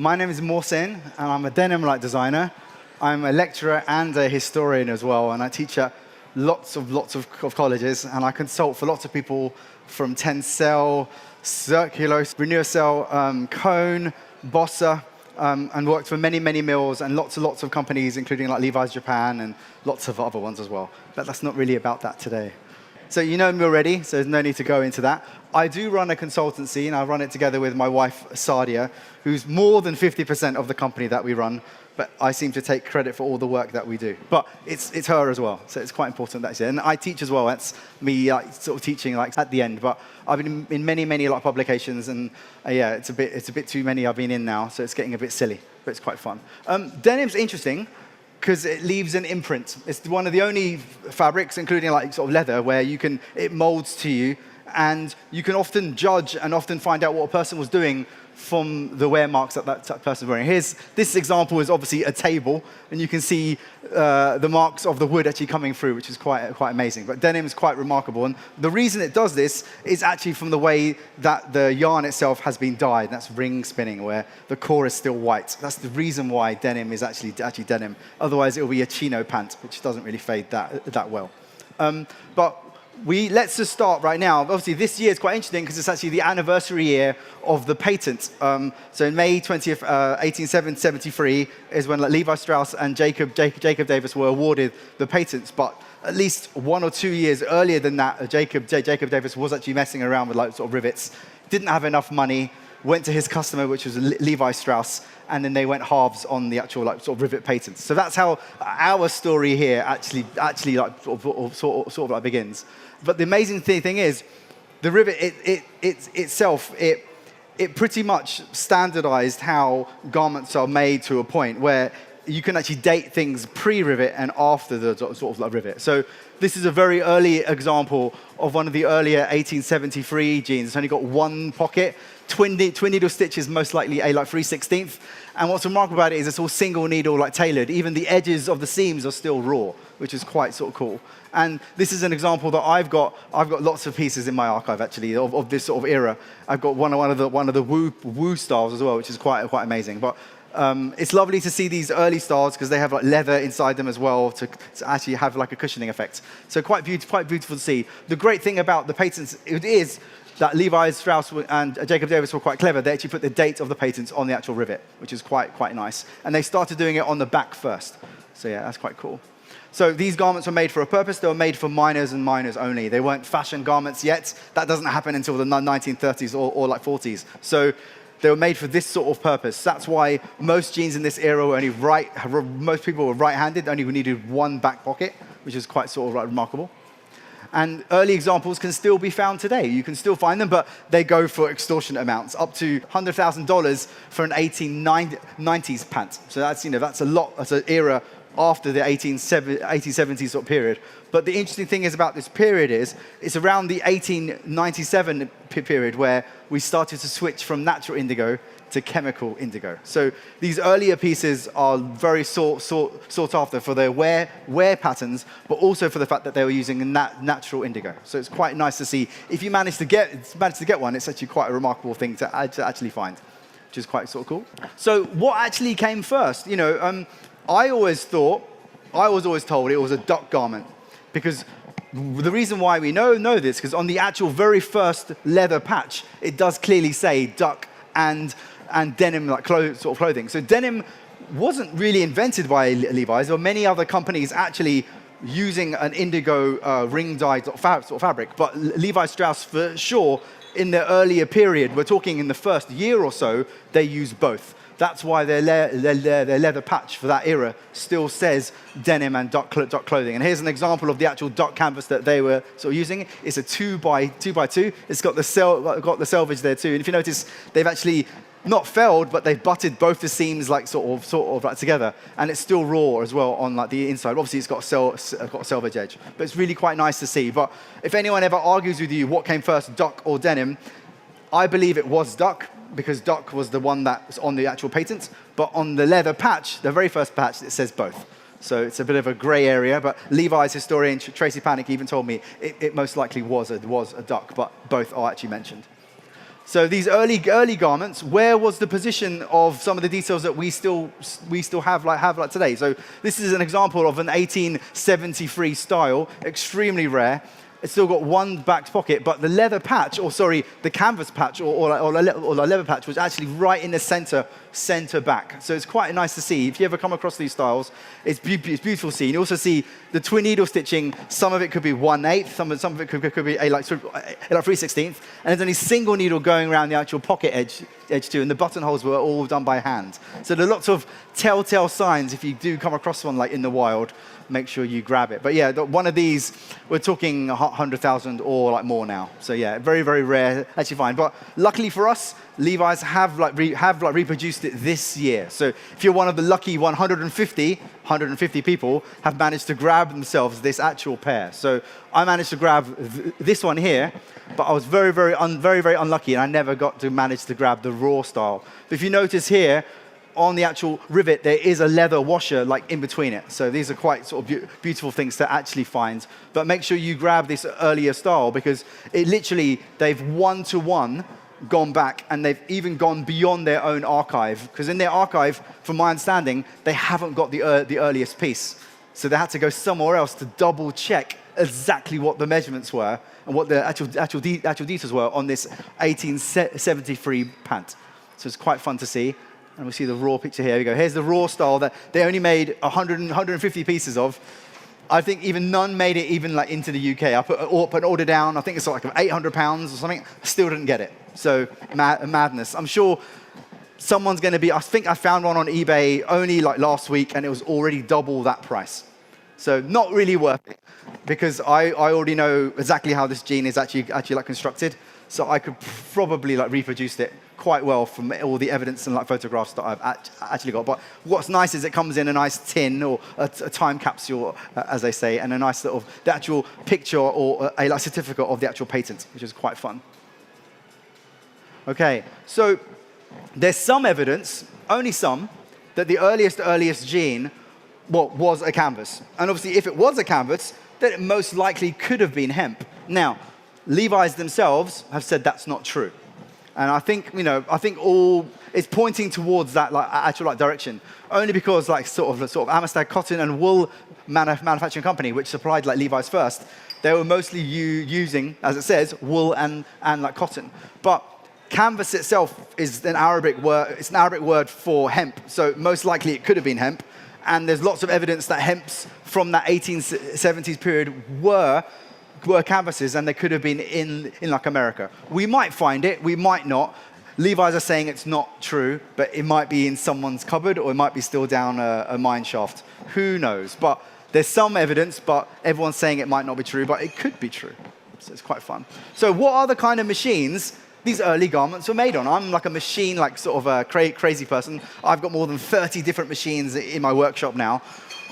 My name is Mohsin, and I'm a denim light designer. I'm a lecturer and a historian as well, and I teach at lots of colleges, and I consult for lots of people from Tencel, Circulose, Renewcell, Cone, Bossa, and worked for many mills and lots of companies, including like Levi's Japan and lots of other ones as well. But that's not really about that today. So you know me already, so there's no need to go into that. I do run a consultancy, and I run it together with my wife, Sadia, who's more than 50% of the company that we run, but I seem to take credit for all the work that we do. But it's her as well, so it's quite important that she's. And I teach as well. That's me sort of teaching like at the end. But I've been in many like publications, and yeah, it's a bit too many I've been in now, so it's getting a bit silly, but it's quite fun. Denim's interesting because it leaves an imprint. It's one of the only fabrics, including like sort of leather, where it molds to you, and you can often judge and often find out what a person was doing from the wear marks that person's wearing. This example is obviously a table, and you can see the marks of the wood actually coming through, which is quite amazing. But denim is quite remarkable, and the reason it does this is actually from the way that the yarn itself has been dyed. And that's ring spinning, where the core is still white. That's the reason why denim is actually denim. Otherwise, it will be a chino pant, which doesn't really fade that well. Let's just start right now. Obviously, this year is quite interesting because it's actually the anniversary year of the patent. So in May 20th, 1873 is when like, Levi Strauss and Jacob Davis were awarded the patents. But at least 1 or 2 years earlier than that, Jacob Davis was actually messing around with like sort of rivets. Didn't have enough money. Went to his customer, which was Levi Strauss, and then they went halves on the actual like sort of rivet patents. So that's how our story here actually like sort of like begins. But the amazing thing is, the rivet itself pretty much standardized how garments are made to a point where you can actually date things pre-rivet and after the sort of like rivet. So this is a very early example of one of the earlier 1873 jeans. It's only got one pocket. Twin needle stitches, most likely a like 3/16. And what's remarkable about it is it's all single needle like tailored. Even the edges of the seams are still raw, which is quite sort of cool. And this is an example that I've got lots of pieces in my archive actually of this sort of era. I've got one of the woo styles as well, which is quite amazing. But it's lovely to see these early styles because they have like leather inside them as well to actually have like a cushioning effect. So quite beautiful to see. The great thing about the patents is that Levi Strauss and Jacob Davis were quite clever. They actually put the date of the patents on the actual rivet, which is quite nice. And they started doing it on the back first. So yeah, that's quite cool. So these garments were made for a purpose. They were made for miners and miners only. They weren't fashion garments yet. That doesn't happen until the 1930s or like 40s. So they were made for this sort of purpose. That's why most jeans in this era were only most people were right-handed, only needed one back pocket, which is quite sort of like remarkable. And early examples can still be found today. You can still find them, but they go for extortionate amounts, up to $100,000 for an 1890s pant. So that's a lot. That's an era after the 1870s sort of period. But the interesting thing is about this period is it's around the 1897 period where we started to switch from natural indigo to chemical indigo. So these earlier pieces are very sought after for their wear patterns, but also for the fact that they were using natural indigo. So it's quite nice to see. If you manage to get one, it's actually quite a remarkable thing to actually find, which is quite sort of cool. So what actually came first? I was always told it was a duck garment, because the reason why we know this, because on the actual very first leather patch, it does clearly say duck and denim like sort of clothing. So denim wasn't really invented by Levi's. There were many other companies actually using an indigo ring-dyed sort of fabric. But Levi Strauss, for sure, in the earlier period, we're talking in the first year or so, they used both. That's why their leather patch for that era still says denim and duck clothing. And here's an example of the actual duck canvas that they were sort of using. It's a 2x2. It's got the selvage there too. And if you notice, they've actually not felled, but they've butted both the seams like sort of like together, and it's still raw as well on like the inside. Obviously, it's got a selvage edge, but it's really quite nice to see. But if anyone ever argues with you what came first, duck or denim, I believe it was duck, because duck was the one that was on the actual patent. But on the leather patch, the very first patch, it says both. So it's a bit of a grey area, but Levi's historian Tracy Panic even told me it most likely was a duck, but both are actually mentioned. So these early garments, where was the position of some of the details that we still have like today? So this is an example of an 1873 style, extremely rare. It's still got one back pocket, but the leather patch, or sorry, the canvas patch, or the leather patch was actually right in the center back. So it's quite nice to see. If you ever come across these styles, it's beautiful to see. And you also see the twin needle stitching. Some of it could be 1/8, some of it could be a 3/16, and there's only single needle going around the actual pocket edge too, and the buttonholes were all done by hand. So there are lots of telltale signs if you do come across one like in the wild. Make sure you grab it. But yeah, one of these, we're talking 100,000 or like more now. So yeah, very, very rare, actually fine. But luckily for us, Levi's have reproduced it this year. So if you're one of the lucky 150 people have managed to grab themselves this actual pair. So I managed to grab this one here, but I was very, very unlucky, and I never got to manage to grab the raw style. But if you notice here, on the actual rivet, there is a leather washer like in between it. So these are quite sort of beautiful things to actually find. But make sure you grab this earlier style, because it literally, they've one-to-one gone back, and they've even gone beyond their own archive. Because in their archive, from my understanding, they haven't got the earliest piece. So they had to go somewhere else to double check exactly what the measurements were and what the actual details were on this 1873 pant. So it's quite fun to see. And we see the raw picture here. We go. Here's the raw style that they only made 150 pieces of. I think even none made it even like into the UK. I put an order down. I think it's like £800 or something. Still didn't get it. So madness. I'm sure someone's going to be. I think I found one on eBay only like last week, and it was already double that price. So not really worth it, because I already know exactly how this jean is actually like constructed. So I could probably like reproduce it quite well from all the evidence and like photographs that I've actually got. But what's nice is it comes in a nice tin, or a time capsule, as they say, and a nice sort of the actual picture or a like certificate of the actual patent, which is quite fun. Okay, so there's some evidence, only some, that the earliest jean was a canvas. And obviously, if it was a canvas, then it most likely could have been hemp. Now, Levi's themselves have said that's not true. And I think, all it's pointing towards that actual direction, only because sort of Amistad Cotton and Wool manufacturing company, which supplied like Levi's first, they were mostly using, as it says, wool and like cotton. But canvas itself is an Arabic word. It's an Arabic word for hemp. So most likely it could have been hemp. And there's lots of evidence that hemps from that 1870s period were canvases, and they could have been in like America. We might find it, we might not. Levi's are saying it's not true, but it might be in someone's cupboard, or it might be still down a mine shaft. Who knows? But there's some evidence, but everyone's saying it might not be true, but it could be true. So it's quite fun. So what are the kind of machines these early garments were made on? I'm like a machine, like sort of a crazy person. I've got more than 30 different machines in my workshop now.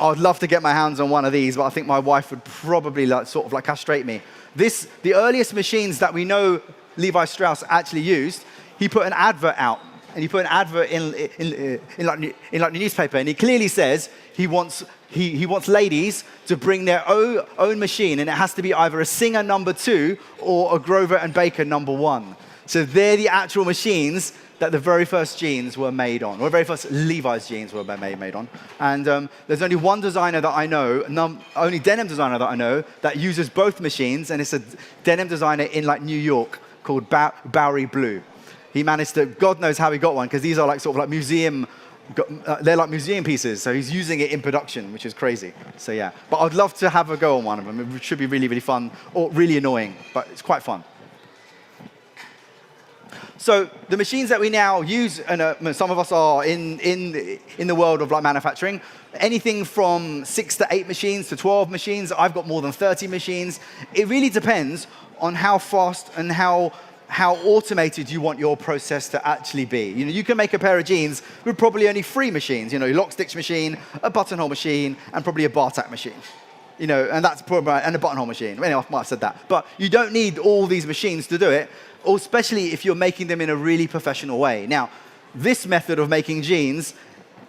I would love to get my hands on one of these, but I think my wife would probably sort of castrate me. The earliest machines that we know Levi Strauss actually used, he put an advert out, and he put an advert in the newspaper, and he clearly says he wants ladies to bring their own machine, and it has to be either a Singer #2 or a Grover and Baker #1. So they're the actual machines that the very first jeans were made on, or the very first Levi's jeans were made on. And there's only one designer that I know, only denim designer that I know, that uses both machines, and it's a denim designer in New York called Bowery Blue. He managed to, God knows how he got one, because these are sort of museum, they're like museum pieces, so he's using it in production, which is crazy. So yeah, but I'd love to have a go on one of them. It should be really, really fun, or really annoying, but it's quite fun. So the machines that we now use, and some of us are in the world of manufacturing, anything from 6 to 8 machines to 12 machines. I've got more than 30 machines. It really depends on how fast and how automated you want your process to actually be. You can make a pair of jeans with probably only 3 machines. A lock stitch machine, a buttonhole machine, and probably a bar tack machine. And that's probably, and a buttonhole machine. Anyway, I might have said that. But you don't need all these machines to do it, or especially if you're making them in a really professional way. Now, this method of making jeans,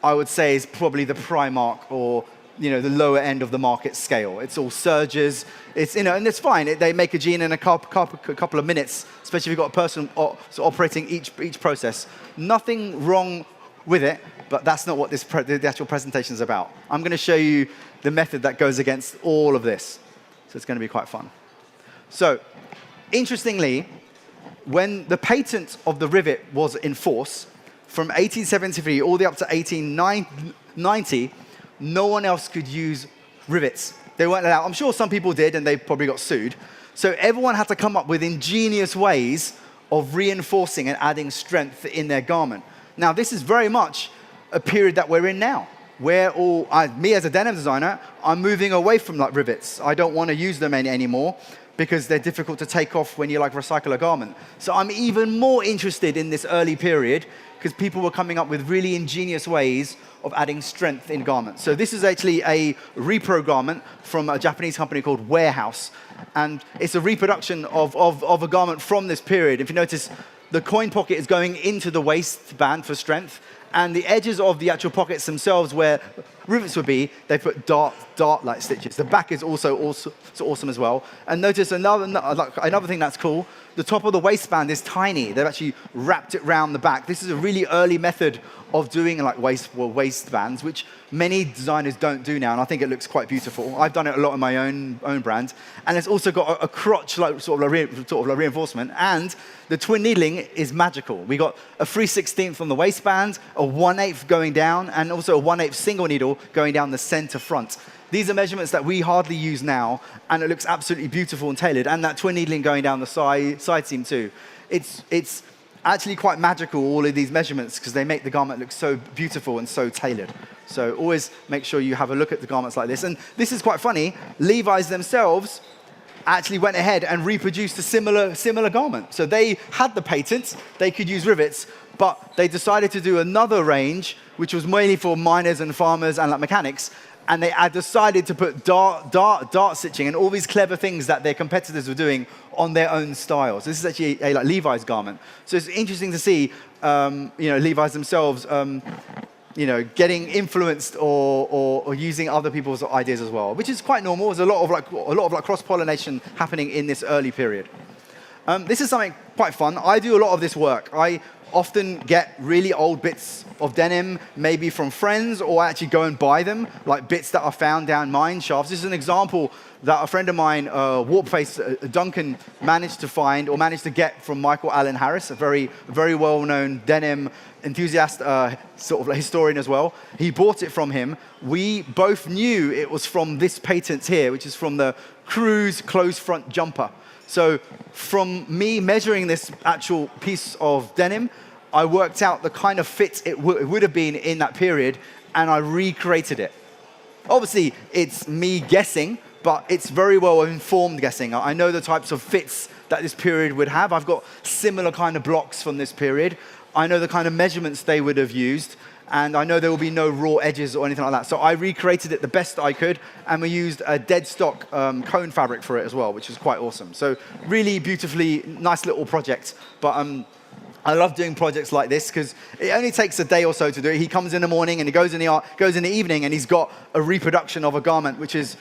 I would say, is probably the Primark or the lower end of the market scale. It's all serges. It's, and it's fine. They make a jean in a couple of minutes, especially if you've got a person operating each process. Nothing wrong with it, but that's not what the actual presentation is about. I'm going to show you the method that goes against all of this. So it's going to be quite fun. So, interestingly, when the patent of the rivet was in force, from 1873 all the way up to 1890, no one else could use rivets. They weren't allowed. I'm sure some people did, and they probably got sued. So everyone had to come up with ingenious ways of reinforcing and adding strength in their garment. Now, this is very much a period that we're in now, where me as a denim designer, I'm moving away from rivets. I don't want to use them anymore because they're difficult to take off when you recycle a garment. So I'm even more interested in this early period because people were coming up with really ingenious ways of adding strength in garments. So this is actually a repro garment from a Japanese company called Warehouse. And it's a reproduction of a garment from this period. If you notice, the coin pocket is going into the waistband for strength. And the edges of the actual pockets themselves, where rivets would be, they put dart-like stitches. The back is also awesome as well. And notice another thing that's cool. The top of the waistband is tiny. They've actually wrapped it around the back. This is a really early method of doing waistbands, which many designers don't do now, and I think it looks quite beautiful. I've done it a lot in my own brand, and it's also got a crotch sort of reinforcement, and the twin needling is magical. We got a 3/16 on the waistband, a 1/8 going down, and also a 1/8 single needle going down the center front. These are measurements that we hardly use now, and it looks absolutely beautiful and tailored, and that twin needling going down the side seam too. It's actually quite magical, all of these measurements, because they make the garment look so beautiful and so tailored. So always make sure you have a look at the garments like this. And this is quite funny. Levi's themselves actually went ahead and reproduced a similar garment. So they had the patent, they could use rivets, but they decided to do another range, which was mainly for miners and farmers and mechanics, and they had decided to put dart stitching and all these clever things that their competitors were doing on their own styles. This is actually a Levi's garment. So it's interesting to see, Levi's themselves, getting influenced or using other people's ideas as well, which is quite normal. There's a lot of cross-pollination happening in this early period. This is something quite fun. I do a lot of this work. I often get really old bits of denim, maybe from friends, or I actually go and buy them, like bits that are found down mine shafts. This is an example that a friend of mine, Warpface Duncan, managed to get from Michael Allen Harris, a very well-known denim enthusiast, sort of historian as well. He bought it from him. We both knew it was from this patent here, which is from the Cruise closed front jumper. So from me measuring this actual piece of denim, I worked out the kind of fit it would have been in that period, and I recreated it. Obviously, it's me guessing, but it's very well informed guessing. I know the types of fits that this period would have. I've got similar kind of blocks from this period. I know the kind of measurements they would have used, and I know there will be no raw edges or anything like that. So I recreated it the best I could, and we used a dead stock cone fabric for it as well, which is quite awesome. So really beautifully, nice little project. But I love doing projects like this because it only takes a day or so to do it. He comes in the morning and he goes in the evening, and he's got a reproduction of a garment, which is,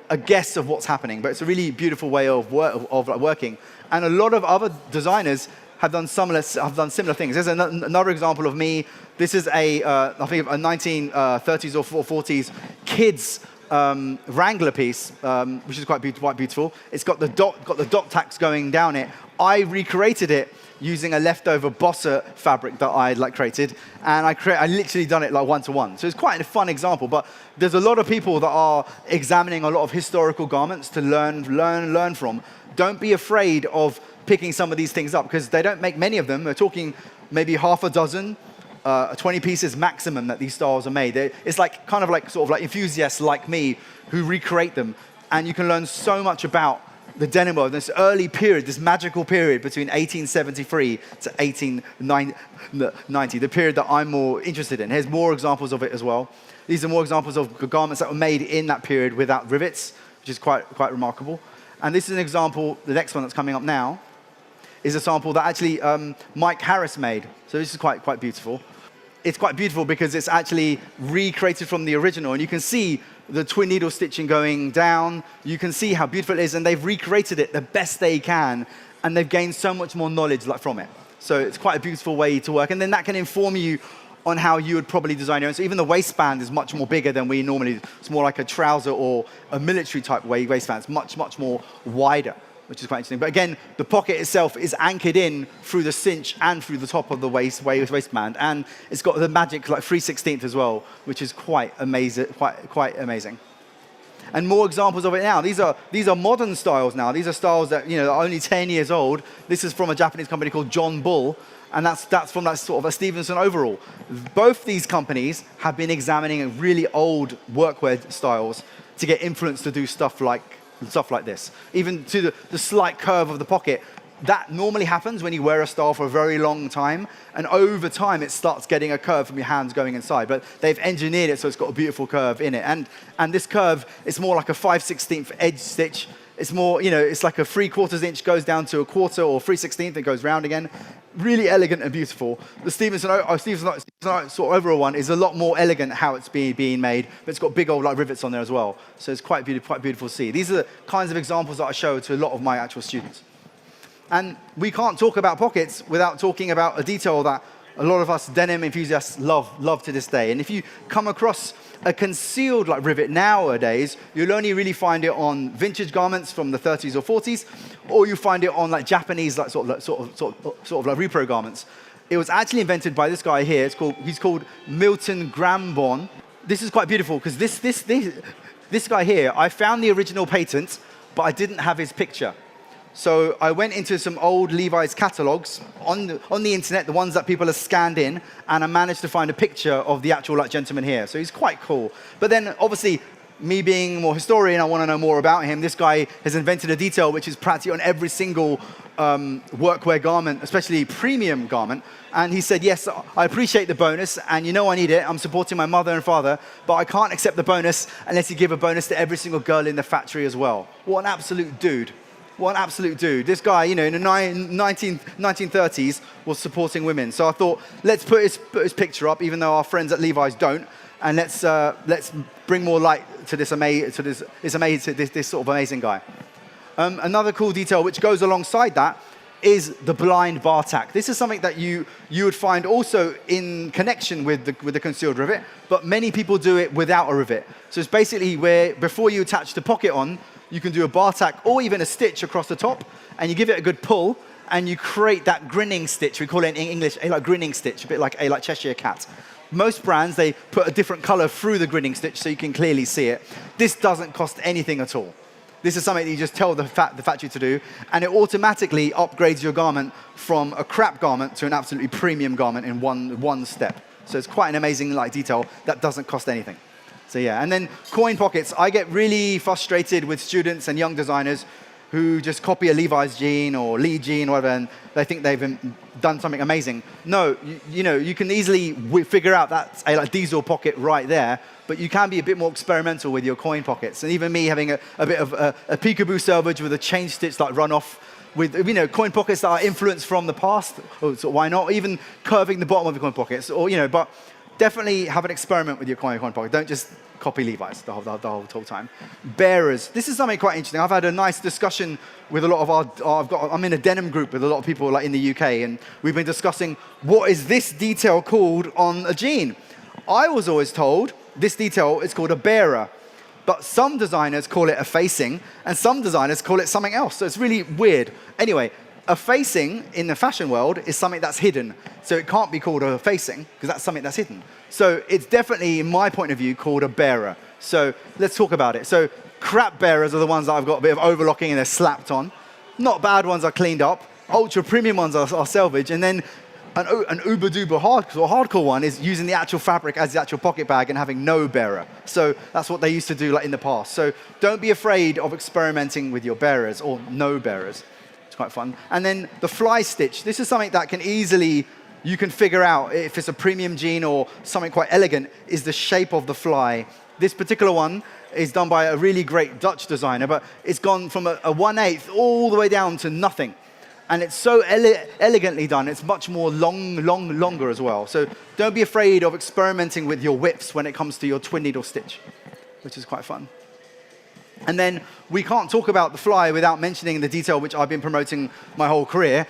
a guess of what's happening. But it's a really beautiful way of working. And a lot of other designers have done similar things. There's another example of me. This is I think a 1930s or 40s kids Wrangler piece, which is quite beautiful. It's got the dot tacks going down it. I recreated it using a leftover Bossa fabric that I created, and I literally done it one-to-one. So it's quite a fun example, but there's a lot of people that are examining a lot of historical garments to learn from. Don't be afraid of picking some of these things up, because they don't make many of them. They're talking maybe half a dozen, 20 pieces maximum that these styles are made. It's kind of like enthusiasts like me who recreate them, and you can learn so much about the denim world, this early period, this magical period between 1873 to 1890, the period that I'm more interested in. Here's more examples of it as well. These are more examples of garments that were made in that period without rivets, which is quite remarkable. And this is an example, the next one that's coming up now, is a sample that actually Mike Harris made. So this is quite beautiful. It's quite beautiful because it's actually recreated from the original, and you can see the twin needle stitching going down. You can see how beautiful it is, and they've recreated it the best they can, and they've gained so much more knowledge from it. So it's quite a beautiful way to work, and then that can inform you on how you would probably design your own. So even the waistband is much more bigger than we normally do. It's more like a trouser or a military type waistband. It's much, much more wider, which is quite interesting. But again, the pocket itself is anchored in through the cinch and through the top of the waistband. And it's got the magic 3/16 as well, which is quite amazing. Quite amazing. And more examples of it now. These are modern styles now. These are styles that are only 10 years old. This is from a Japanese company called John Bull, and that's from that sort of a Stevenson overall. Both these companies have been examining really old workwear styles to get influence to do stuff like this. Even to the slight curve of the pocket. That normally happens when you wear a style for a very long time, and over time it starts getting a curve from your hands going inside. But they've engineered it so it's got a beautiful curve in it. And this curve is more like a 5/16 edge stitch. It's more, it's like a 3/4 inch goes down to a quarter, or 3/16 it goes round again. Really elegant and beautiful. The Stevenson sort of overall one is a lot more elegant how it's being made, but it's got big old rivets on there as well. So it's quite beautiful to see. These are the kinds of examples that I show to a lot of my actual students. And we can't talk about pockets without talking about a detail that a lot of us denim enthusiasts love to this day. And if you come across a concealed rivet nowadays, you'll only really find it on vintage garments from the 30s or 40s, or you find it on Japanese sort of repro garments. It was actually invented by this guy here. He's called Milton Grambon. This is quite beautiful because this guy here, I found the original patent, but I didn't have his picture. So I went into some old Levi's catalogs on the internet, the ones that people have scanned in, and I managed to find a picture of the actual gentleman here. So he's quite cool. But then, obviously, me being more historian, I want to know more about him. This guy has invented a detail which is practically on every single workwear garment, especially premium garment. And he said, yes, I appreciate the bonus, and I need it. I'm supporting my mother and father, but I can't accept the bonus unless you give a bonus to every single girl in the factory as well. What an absolute dude. What an absolute dude. This guy, in the 1930s, was supporting women. So I thought, let's put his picture up, even though our friends at Levi's don't, and let's bring more light to this sort of amazing guy. Another cool detail which goes alongside that is the blind bar tack. This is something that you would find also in connection with the concealed rivet, but many people do it without a rivet. So it's basically where, before you attach the pocket on, you can do a bar tack or even a stitch across the top, and you give it a good pull, and you create that grinning stitch. We call it in English a grinning stitch, a bit like Cheshire cat. Most brands, they put a different color through the grinning stitch so you can clearly see it. This doesn't cost anything at all. This is something that you just tell the factory to do, and it automatically upgrades your garment from a crap garment to an absolutely premium garment in one step. So it's quite an amazing detail that doesn't cost anything. So yeah, and then coin pockets. I get really frustrated with students and young designers who just copy a Levi's jean or Lee jean or whatever, and they think they've done something amazing. No, you can easily figure out that's a diesel pocket right there, but you can be a bit more experimental with your coin pockets. And even me having a bit of a peekaboo selvage with a chain stitch run off with coin pockets that are influenced from the past. So why not? Even curving the bottom of your coin pockets, or but. Definitely have an experiment with your coin pocket. Don't just copy Levi's the whole time. Bearers. This is something quite interesting. I've had a nice discussion with a lot of I'm in a denim group with a lot of people in the UK, and we've been discussing what is this detail called on a jean. I was always told this detail is called a bearer, but some designers call it a facing, and some designers call it something else. So it's really weird. Anyway, a facing in the fashion world is something that's hidden. So it can't be called a facing because that's something that's hidden. So it's definitely, in my point of view, called a bearer. So let's talk about it. So crap bearers are the ones that I've got a bit of overlocking and they're slapped on. Not bad ones are cleaned up. Ultra premium ones are salvaged. And then an uber-duper hardcore one is using the actual fabric as the actual pocket bag and having no bearer. So that's what they used to do in the past. So don't be afraid of experimenting with your bearers or no bearers. Quite fun. And then the fly stitch. This is something that you can figure out if it's a premium jean or something quite elegant, is the shape of the fly. This particular one is done by a really great Dutch designer, but it's gone from a 1/8 all the way down to nothing. And it's so elegantly done, it's much more longer as well. So don't be afraid of experimenting with your widths when it comes to your twin needle stitch. which is quite fun. And then we can't talk about the fly without mentioning the detail which I've been promoting my whole career,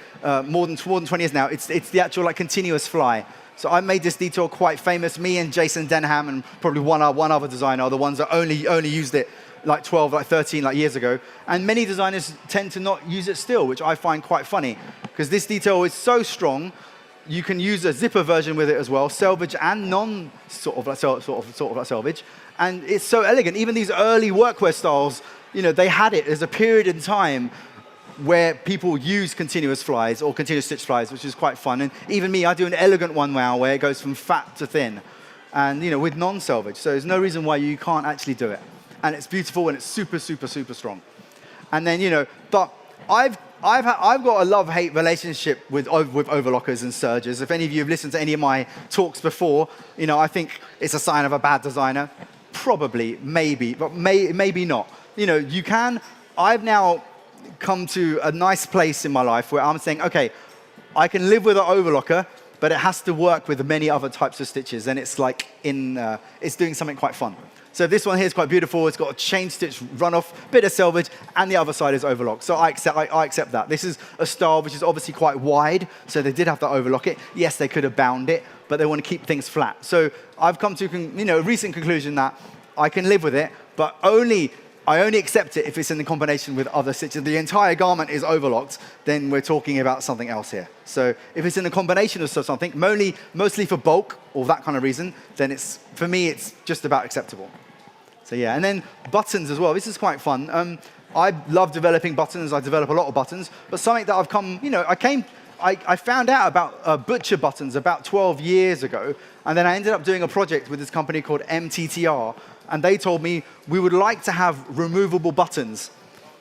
more than 20 years now. It's the actual like continuous fly. So I made this detail quite famous. Me and Jason Denham and probably one other designer are the ones that only used it like 12, like 13 like years ago. And many designers tend to not use it still, which I find quite funny, because this detail is so strong. You can use a zipper version with it as well, selvage and non sort of like selvage. And it's so elegant. Even these early workwear styles, you know, they had it. There's a period in time where people use continuous flies or continuous stitch flies, which is quite fun. And even me, I do an elegant one now where it goes from fat to thin, and you know, with non-selvage. So there's no reason why you can't actually do it. And it's beautiful and it's super, super, super strong. And then, you know, but I've got a love-hate relationship with overlockers and sergers. If any of you have listened to any of my talks before, you know, I think it's a sign of a bad designer. Probably, maybe, but maybe not. You know, you can. I've now come to a nice place in my life where I'm saying, okay, I can live with an overlocker, but it has to work with many other types of stitches, and it's like it's doing something quite fun. So this one here is quite beautiful. It's got a chain stitch runoff, bit of selvage, and the other side is overlocked. So I accept that. This is a style which is obviously quite wide, so they did have to overlock it. Yes, they could have bound it, but they want to keep things flat. So I've come to a recent conclusion that I can live with it, but I only accept it if it's in the combination with other stitches. The entire garment is overlocked, then we're talking about something else here. So if it's in a combination of something, mostly for bulk or that kind of reason, then for me, it's just about acceptable. So yeah, and then buttons as well. This is quite fun. I love developing buttons. I develop a lot of buttons, but something that I've come, you know, I found out about butcher buttons about 12 years ago, and then I ended up doing a project with this company called MTTR, and they told me we would like to have removable buttons.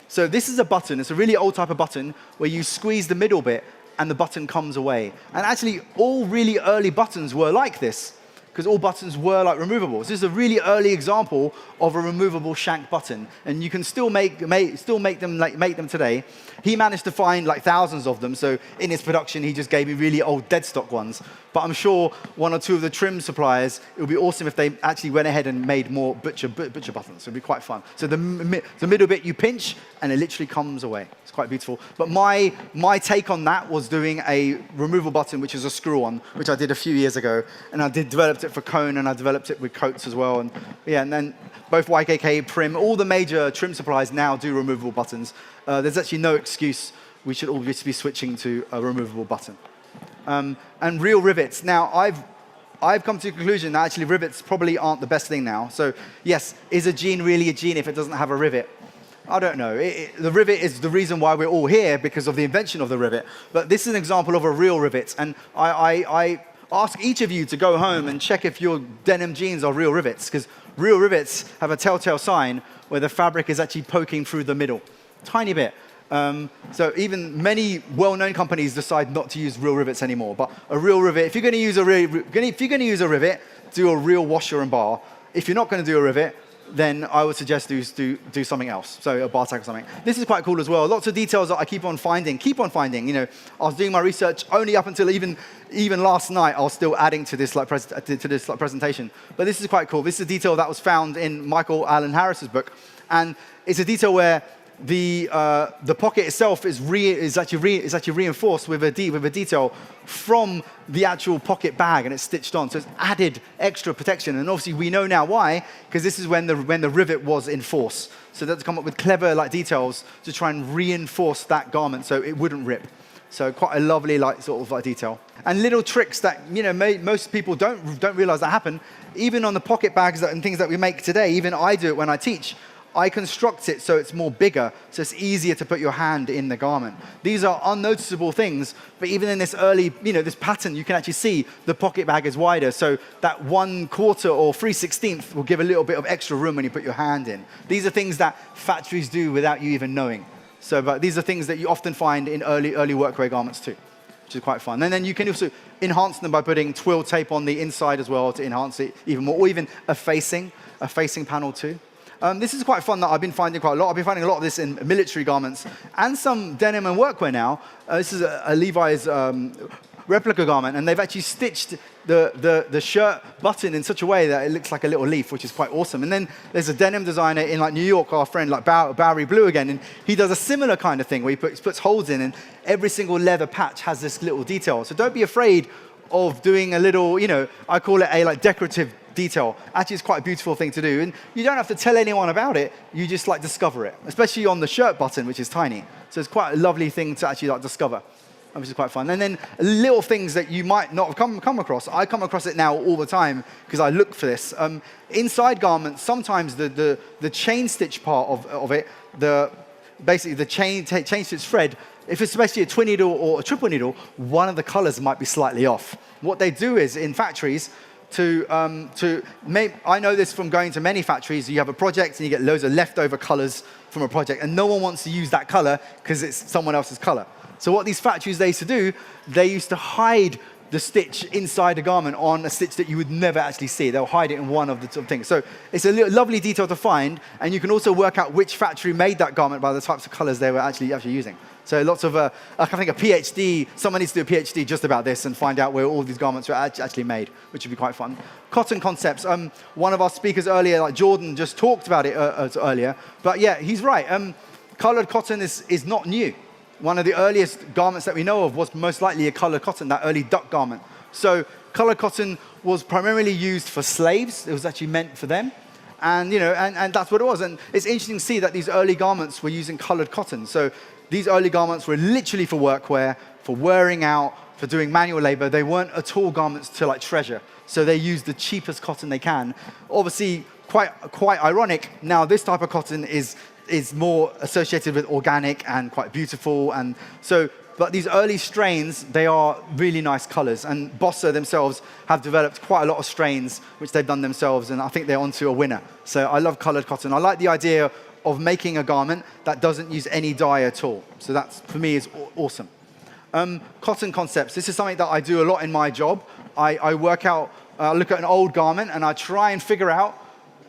So this is a button. It's a really old type of button where you squeeze the middle bit and the button comes away. And actually, all really early buttons were like this, because all buttons were like removable. So this is a really early example of a removable shank button, and you can still make them today. He managed to find like thousands of them, so in his production he just gave me really old dead stock ones. But I'm sure one or two of the trim suppliers, it would be awesome if they actually went ahead and made more butcher buttons. It would be quite fun. So the middle bit you pinch and it literally comes away. It's quite beautiful. But my take on that was doing a removable button, which is a screw-on, which I did a few years ago, and I developed it for Cone, and I developed it with coats as well. And yeah, and then both YKK, Prim, all the major trim suppliers now do removable buttons. There's actually no excuse we should all just be switching to a removable button. And real rivets. Now, I've come to the conclusion that actually rivets probably aren't the best thing now. So yes, is a jean really a jean if it doesn't have a rivet? I don't know. The rivet is the reason why we're all here, because of the invention of the rivet. But this is an example of a real rivet. And I ask each of you to go home and check if your denim jeans are real rivets, because real rivets have a telltale sign where the fabric is actually poking through the middle. Tiny bit. So even many well-known companies decide not to use real rivets anymore. But a real rivet, if you're going to use a rivet, do a real washer and bar. If you're not going to do a rivet, then I would suggest do something else. So a bar tack or something. This is quite cool as well. Lots of details that I keep on finding. You know, I was doing my research only up until even last night. I was still adding to this presentation. But this is quite cool. This is a detail that was found in Michael Allen Harris's book, and it's a detail where the pocket itself is actually reinforced with a detail from the actual pocket bag, and it's stitched on. So it's added extra protection. And obviously we know now why, because this is when the rivet was in force. So that's come up with clever details to try and reinforce that garment so it wouldn't rip. So quite a lovely detail. And little tricks that most people don't realize that happen. Even on the pocket bags and things that we make today, even I do it when I teach. I construct it so it's more bigger, so it's easier to put your hand in the garment. These are unnoticeable things, but even in this early, this pattern, you can actually see the pocket bag is wider, so that 1/4 or 3/16 will give a little bit of extra room when you put your hand in. These are things that factories do without you even knowing. So, but these are things that you often find in early workwear garments too, which is quite fun. And then you can also enhance them by putting twill tape on the inside as well to enhance it even more, or even a facing panel too. This is quite fun that I've been finding quite a lot. I've been finding a lot of this in military garments and some denim and workwear now. This is a Levi's replica garment, and they've actually stitched the shirt button in such a way that it looks like a little leaf, which is quite awesome. And then there's a denim designer in like New York, our friend like Bowery Blue again, and he does a similar kind of thing where he puts holes in, and every single leather patch has this little detail. So don't be afraid of doing a little, I call it a like decorative detail. Actually, it's quite a beautiful thing to do, and you don't have to tell anyone about it. You just like discover it, especially on the shirt button, which is tiny. So it's quite a lovely thing to actually like discover, which is quite fun. And then little things that you might not have come across. I come across it now all the time because I look for this. Inside garments, sometimes the chain stitch part of it, basically the chain stitch thread, if it's especially a twin needle or a triple needle, one of the colors might be slightly off. What they do is in factories, I know this from going to many factories, you have a project and you get loads of leftover colors from a project, and no one wants to use that color because it's someone else's color. So what these factories they used to do, they used to hide the stitch inside a garment on a stitch that you would never actually see. They'll hide it in one of the sort of things. So it's a lovely detail to find, and you can also work out which factory made that garment by the types of colors they were actually using. So lots of, I think a PhD, someone needs to do a PhD just about this and find out where all these garments are actually made, which would be quite fun. Cotton concepts. One of our speakers earlier, like Jordan, just talked about it earlier. But yeah, he's right. Colored cotton is not new. One of the earliest garments that we know of was most likely a colored cotton, that early duck garment. So colored cotton was primarily used for slaves. It was actually meant for them. And, and that's what it was. And it's interesting to see that these early garments were using colored cotton. So these early garments were literally for workwear, for wearing out, for doing manual labor. They weren't at all garments to like treasure. So they used the cheapest cotton they can. Obviously, quite ironic. Now, this type of cotton is more associated with organic and quite beautiful. And so, but these early strains, they are really nice colors. And Bossa themselves have developed quite a lot of strains, which they've done themselves. And I think they're onto a winner. So I love colored cotton. I like the idea of making a garment that doesn't use any dye at all. So that, for me, is awesome. Cotton concepts. This is something that I do a lot in my job. I look at an old garment, and I try and figure out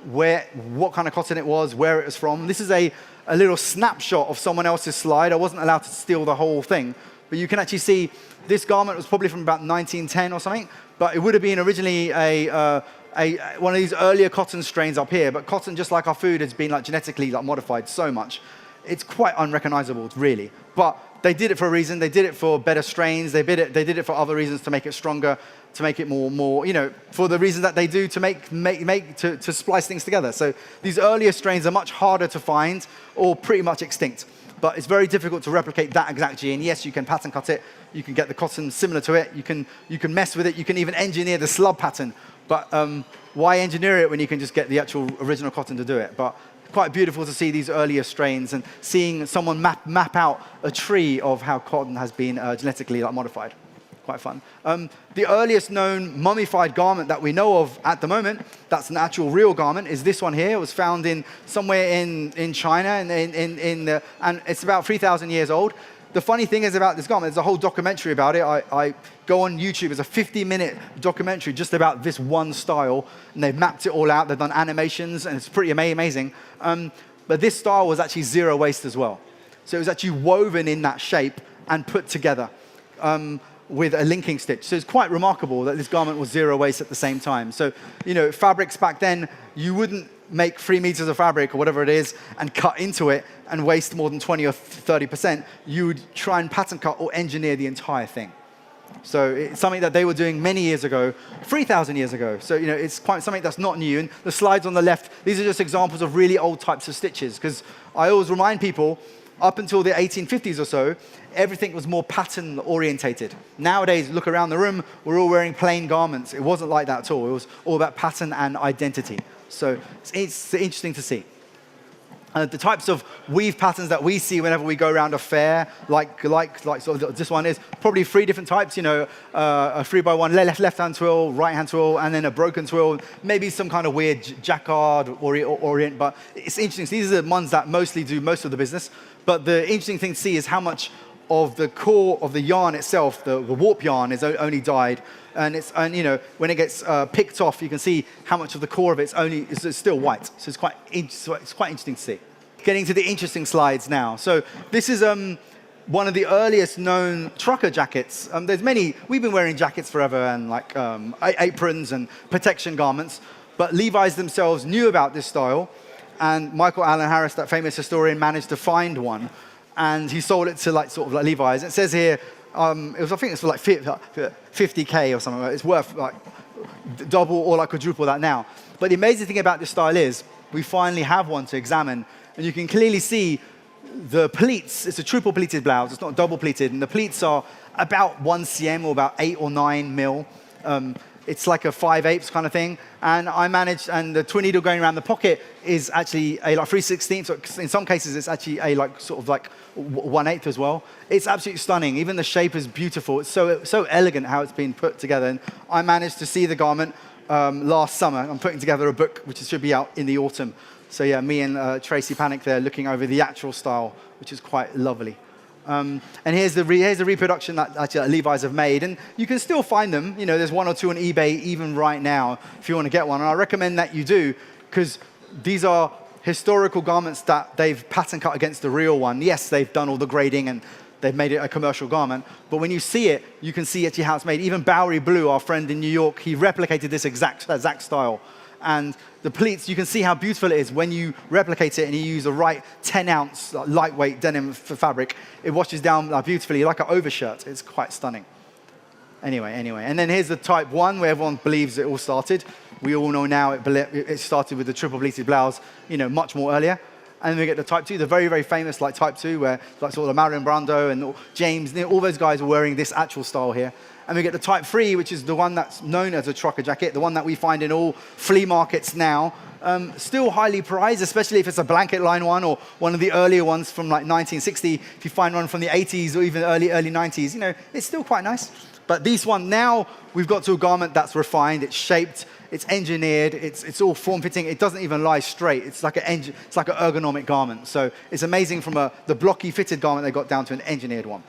what kind of cotton it was, where it was from. This is a little snapshot of someone else's slide. I wasn't allowed to steal the whole thing. But you can actually see this garment was probably from about 1910 or something. But it would have been originally one of these earlier cotton strains up here. But cotton, just like our food, has been like genetically like modified so much. It's quite unrecognizable, really. But they did it for a reason. They did it for better strains. They did it for other reasons, to make it stronger, to make it more, for the reasons that they do to splice things together. So these earlier strains are much harder to find, or pretty much extinct. But it's very difficult to replicate that exact gene. Yes, you can pattern cut it. You can get the cotton similar to it. You can mess with it. You can even engineer the slub pattern. But why engineer it when you can just get the actual original cotton to do it? But quite beautiful to see these earlier strains and seeing someone map out a tree of how cotton has been genetically modified. Quite fun. The earliest known mummified garment that we know of at the moment, that's an actual real garment, is this one here. It was found somewhere in China, and it's about 3,000 years old. The funny thing is about this garment, there's a whole documentary about it. I go on YouTube, it's a 50-minute documentary just about this one style, and they've mapped it all out. They've done animations, and it's pretty amazing. But this style was actually zero waste as well. So it was actually woven in that shape and put together with a linking stitch. So it's quite remarkable that this garment was zero waste at the same time. So, fabrics back then, you wouldn't make 3 meters of fabric or whatever it is and cut into it and waste more than 20 or 30%. You would try and pattern cut or engineer the entire thing. So it's something that they were doing many years ago, 3,000 years ago. So, it's quite something that's not new. And the slides on the left, these are just examples of really old types of stitches, because I always remind people, up until the 1850s or so, everything was more pattern orientated. Nowadays, look around the room, we're all wearing plain garments. It wasn't like that at all. It was all about pattern and identity. So it's interesting to see. The types of weave patterns that we see whenever we go around a fair, like sort of this one is probably 3 different types. A 3x1 left-hand twill, right-hand twill, and then a broken twill. Maybe some kind of weird jacquard or orient, but it's interesting. So these are the ones that mostly do most of the business. But the interesting thing to see is how much of the core of the yarn itself, the warp yarn, is only dyed. And when it gets picked off, you can see how much of the core of it's still white. So it's quite interesting to see. Getting to the interesting slides now. So this is one of the earliest known trucker jackets. There's many, we've been wearing jackets forever and like aprons and protection garments, but Levi's themselves knew about this style, and Michael Allen Harris, that famous historian, managed to find one, and he sold it to like sort of like Levi's. It says here, I think it's for like 50K or something. It's worth like double or like quadruple that now. But the amazing thing about this style is we finally have one to examine, and you can clearly see the pleats. It's a triple pleated blouse. It's not double pleated, and the pleats are about 1 cm or about 8 or 9 mil. It's like a 5/8 kind of thing. And I managed, and the twin needle going around the pocket is actually a like 3/16. So in some cases, it's actually a like sort of like 1/8 as well. It's absolutely stunning. Even the shape is beautiful. It's so elegant how it's been put together. And I managed to see the garment last summer. I'm putting together a book which should be out in the autumn. So yeah, me and Tracy Panic there looking over the actual style, which is quite lovely. And here's the reproduction that actually Levi's have made, and you can still find them. You know, there's 1 or 2 on eBay even right now if you want to get one. And I recommend that you do, because these are historical garments that they've pattern cut against the real one. Yes, they've done all the grading and they've made it a commercial garment, but when you see it, you can see actually how it's made. Even Bowery Blue, our friend in New York, he replicated this exact style. And the pleats, you can see how beautiful it is when you replicate it and you use the right 10-ounce lightweight denim fabric. It washes down beautifully, like an overshirt. It's quite stunning. Anyway. And then here's the type 1, where everyone believes it all started. We all know now it started with the triple pleated blouse, you know, much more earlier. And then we get the type 2, the very, very famous like type 2, where like sort of Marion Brando and James, all those guys are wearing this actual style here. And we get the type 3, which is the one that's known as a trucker jacket, the one that we find in all flea markets now. Still highly prized, especially if it's a blanket line one or one of the earlier ones from like 1960. If you find one from the 80s or even early 90s, you know, it's still quite nice. But this one, now we've got to a garment that's refined, it's shaped, it's engineered, it's all form-fitting. It doesn't even lie straight. It's like an ergonomic garment. So it's amazing from the blocky fitted garment they got down to an engineered one.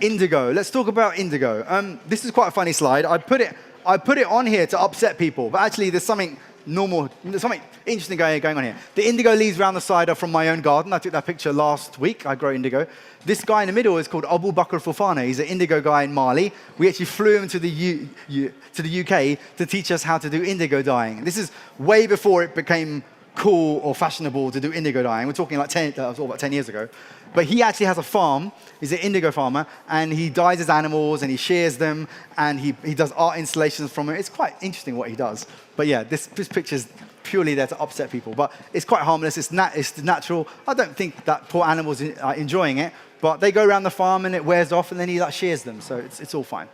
Indigo. Let's talk about indigo. This is quite a funny slide. I put it on here to upset people, but actually there's something interesting going on here. The indigo leaves around the side are from my own garden. I took that picture last week. I grow indigo. This guy in the middle is called Abu Bakr Fofana. He's an indigo guy in Mali. We actually flew him to the UK to teach us how to do indigo dyeing. This is way before it became cool or fashionable to do indigo dyeing. We're talking like about 10 years ago. But he actually has a farm. He's an indigo farmer, and he dyes his animals, and he shears them, and he does art installations from it. It's quite interesting what he does. But yeah, this picture's purely there to upset people. But it's quite harmless. It's natural. I don't think that poor animals are enjoying it, but they go around the farm, and it wears off, and then he like shears them. So it's all fine.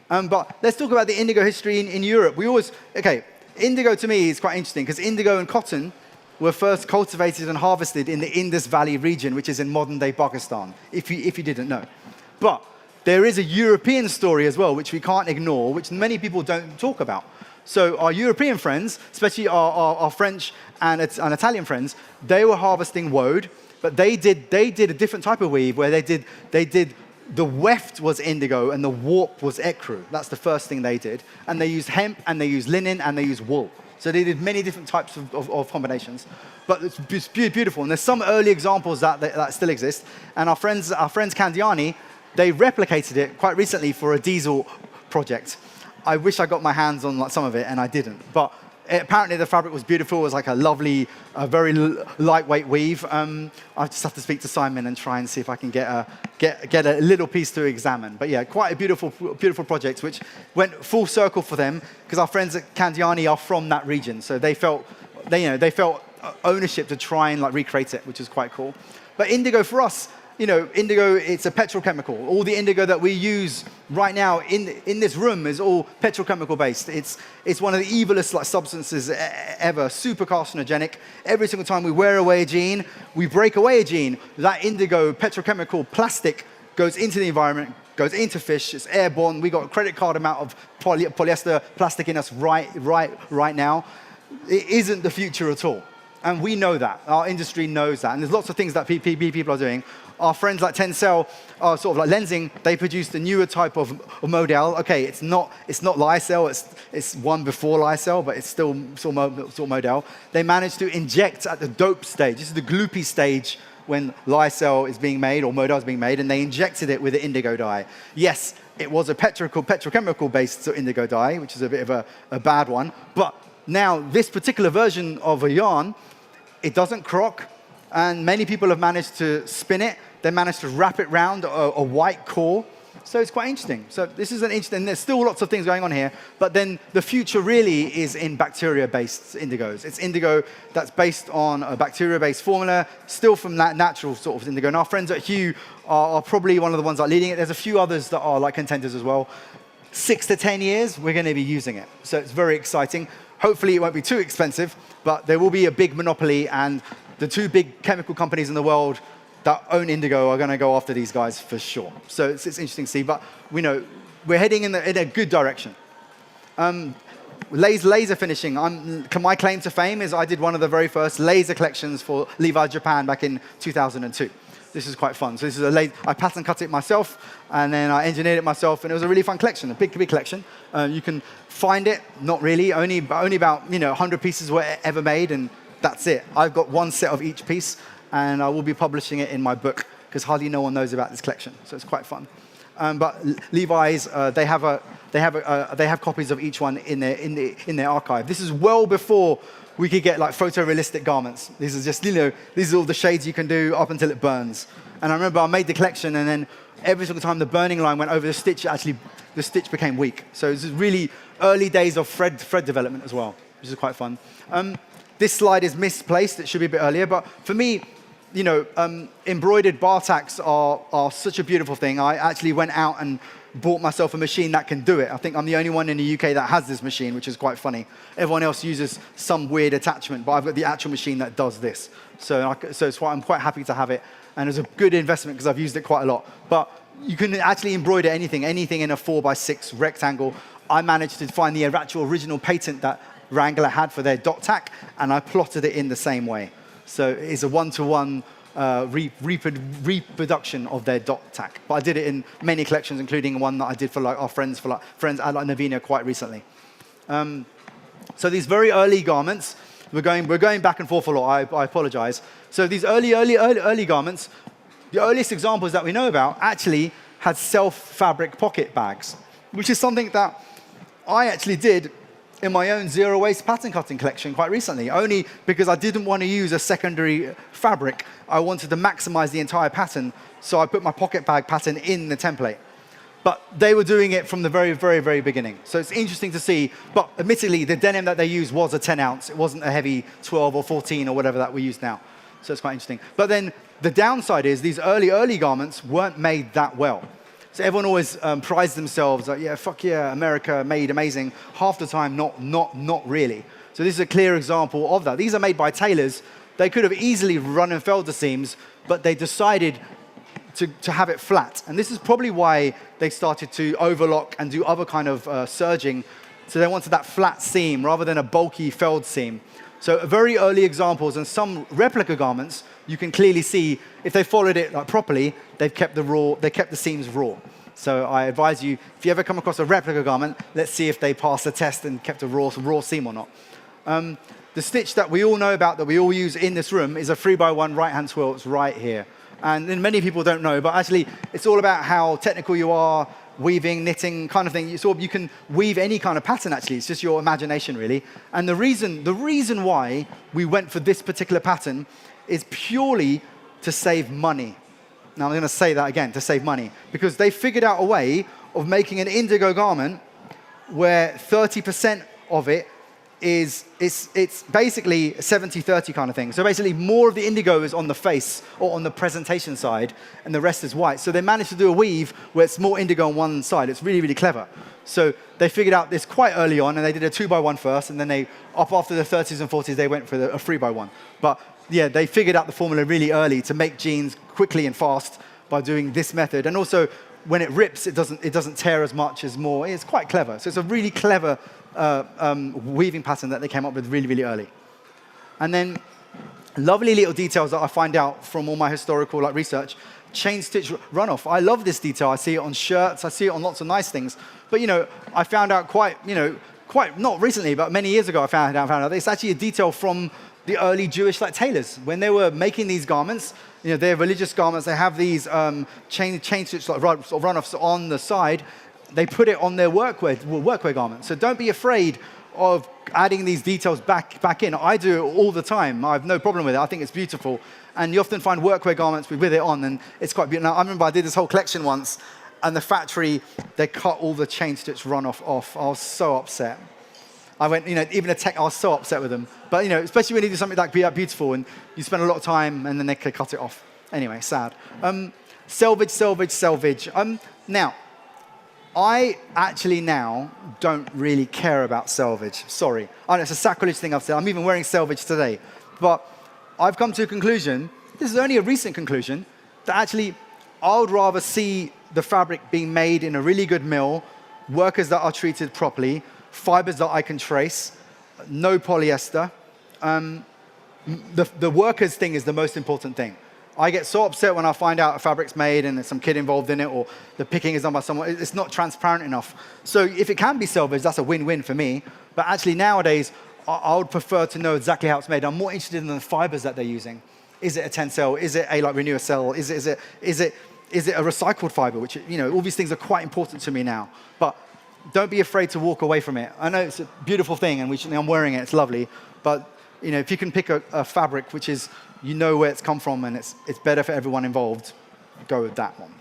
But let's talk about the indigo history in Europe. Indigo to me is quite interesting, because indigo and cotton were first cultivated and harvested in the Indus Valley region, which is in modern-day Pakistan, if you didn't know. But there is a European story as well, which we can't ignore, which many people don't talk about. So our European friends, especially our French and Italian friends, they were harvesting woad, but they did a different type of weave, where they did the weft was indigo and the warp was ecru. That's the first thing they did. And they used hemp, and they used linen, and they used wool. So they did many different types of combinations. But it's beautiful. And there's some early examples that still exist. And our friends Candiani, they replicated it quite recently for a diesel project. I wish I got my hands on like some of it, and I didn't. But apparently the fabric was beautiful. It was like a lovely, very lightweight weave. I just have to speak to Simon and try and see if I can get a little piece to examine. But yeah, quite a beautiful project, which went full circle for them, because our friends at Candiani are from that region, so they felt ownership to try and like recreate it, which is quite cool. But indigo for us, indigo, it's a petrochemical. All the indigo that we use right now in this room is all petrochemical based. It's one of the evilest like substances ever, super carcinogenic. Every single time we wear away a jean, we break away a jean, that indigo petrochemical plastic goes into the environment, goes into fish, it's airborne. We got a credit card amount of polyester plastic in us right now. It isn't the future at all. And we know that. Our industry knows that. And there's lots of things that people are doing. Our friends like Tencel are sort of like Lensing. They produced a newer type of model. Okay, it's not lyocell. It's one before lyocell, but it's still model. They managed to inject at the dope stage. This is the gloopy stage, when lyocell is being made or modal is being made, and they injected it with an indigo dye. Yes, it was a petrochemical-based indigo dye, which is a bit of a bad one. But now this particular version of a yarn, it doesn't crock, and many people have managed to spin it. They managed to wrap it around a white core. So it's quite interesting. So this is an interesting, there's still lots of things going on here, but then the future really is in bacteria-based indigos. It's indigo that's based on a bacteria-based formula, still from that natural sort of indigo. And our friends at Hue are probably one of the ones that are leading it. There's a few others that are like contenders as well. 6 to 10 years, we're going to be using it. So it's very exciting. Hopefully it won't be too expensive, but there will be a big monopoly, and the 2 big chemical companies in the world that own indigo are going to go after these guys for sure. So it's interesting to see, but we know we're heading in a good direction. Laser finishing. My claim to fame is I did one of the very first laser collections for Levi's Japan back in 2002. This is quite fun. So this is a laser. I pattern cut it myself, and then I engineered it myself, and it was a really fun collection, a big collection. You can find it, not really, only about 100 pieces were ever made, and that's it. I've got 1 set of each piece, and I will be publishing it in my book because hardly no one knows about this collection, so it's quite fun. But Levi's, they have copies of each one in their archive. This is well before we could get like photorealistic garments. These are just these are all the shades you can do up until it burns. And I remember I made the collection, and then every single time the burning line went over the stitch, actually the stitch became weak. So this is really early days of thread development as well, which is quite fun. This slide is misplaced. It should be a bit earlier, but for me, embroidered bar tacks are such a beautiful thing. I actually went out and bought myself a machine that can do it. I think I'm the only one in the UK that has this machine, which is quite funny. Everyone else uses some weird attachment, but I've got the actual machine that does this. So it's why I'm quite happy to have it, and it's a good investment because I've used it quite a lot. But you can actually embroider anything in a 4x6 rectangle. I managed to find the actual original patent that Wrangler had for their dot tack, and I plotted it in the same way. So it's a one-to-one reproduction of their dot tack. But I did it in many collections, including one that I did for our friends at Navina quite recently. So these very early garments, we're going back and forth a lot. I apologize. So these early garments, the earliest examples that we know about actually had self-fabric pocket bags, which is something that I actually did in my own zero-waste pattern cutting collection quite recently, only because I didn't want to use a secondary fabric. I wanted to maximize the entire pattern, so I put my pocket bag pattern in the template. But they were doing it from the very, very, very beginning. So it's interesting to see, but admittedly, the denim that they used was a 10 ounce. It wasn't a heavy 12 or 14 or whatever that we use now. So it's quite interesting. But then the downside is these early garments weren't made that well. So everyone always prides themselves, like, yeah, fuck yeah, America made amazing. Half the time, not really. So this is a clear example of that. These are made by tailors. They could have easily run and felled the seams, but they decided to have it flat. And this is probably why they started to overlock and do other kind of serging. So they wanted that flat seam rather than a bulky felled seam. So very early examples, and some replica garments, you can clearly see if they followed it properly, they kept the seams raw. So I advise you, if you ever come across a replica garment, let's see if they passed the test and kept a raw seam or not. The stitch that we all know about, that we all use in this room, is a 3x1 right-hand swill. It's right here. And then many people don't know, but actually, it's all about how technical you are, weaving, knitting, kind of thing. You can weave any kind of pattern, actually. It's just your imagination, really. And the reason why we went for this particular pattern is purely to save money. Now, I'm going to say that again, to save money. Because they figured out a way of making an indigo garment where 30% of it it's basically a 70-30 kind of thing. So basically, more of the indigo is on the face or on the presentation side, and the rest is white. So they managed to do a weave where it's more indigo on one side. It's really, really clever. So they figured out this quite early on, and they did a 2x1 first, and then up after the 30s and 40s, they went for a 3x1. But yeah, they figured out the formula really early to make jeans quickly and fast by doing this method. And also, when it rips, it doesn't tear as much as more. It's quite clever. So it's a really clever weaving pattern that they came up with really, really early. And then lovely little details that I find out from all my historical research. Chain stitch runoff. I love this detail. I see it on shirts. I see it on lots of nice things. But I found out quite not recently, but many years ago, I found out it's actually a detail from the early Jewish like tailors. When they were making these garments, they're religious garments, they have these chain stitch like run-offs on the side. They put it on their workwear garments. So don't be afraid of adding these details back in. I do it all the time. I have no problem with it. I think it's beautiful. And you often find workwear garments with it on, and it's quite beautiful. Now, I remember I did this whole collection once, and the factory, they cut all the chain stitch run-off off. I was so upset. I went, even I was so upset with them. But, especially when you do something like beautiful, and you spend a lot of time, and then they could cut it off. Anyway, sad. Selvage. Now, I actually now don't really care about selvage. Sorry. I know it's a sacrilege thing I've said. I'm even wearing selvage today. But I've come to a conclusion, this is only a recent conclusion, that actually I would rather see the fabric being made in a really good mill, workers that are treated properly, fibers that I can trace, no polyester. The workers thing is the most important thing. I get so upset when I find out a fabric's made and there's some kid involved in it, or the picking is done by someone. It's not transparent enough. So if it can be salvaged, that's a win-win for me. But actually nowadays, I would prefer to know exactly how it's made. I'm more interested in the fibers that they're using. Is it a tencel? Is it a renew cell? Is it a recycled fiber? Which, all these things are quite important to me now. But don't be afraid to walk away from it. I know it's a beautiful thing, and I'm wearing it. It's lovely. But if you can pick a fabric which is, where it's come from, and it's better for everyone involved, go with that one.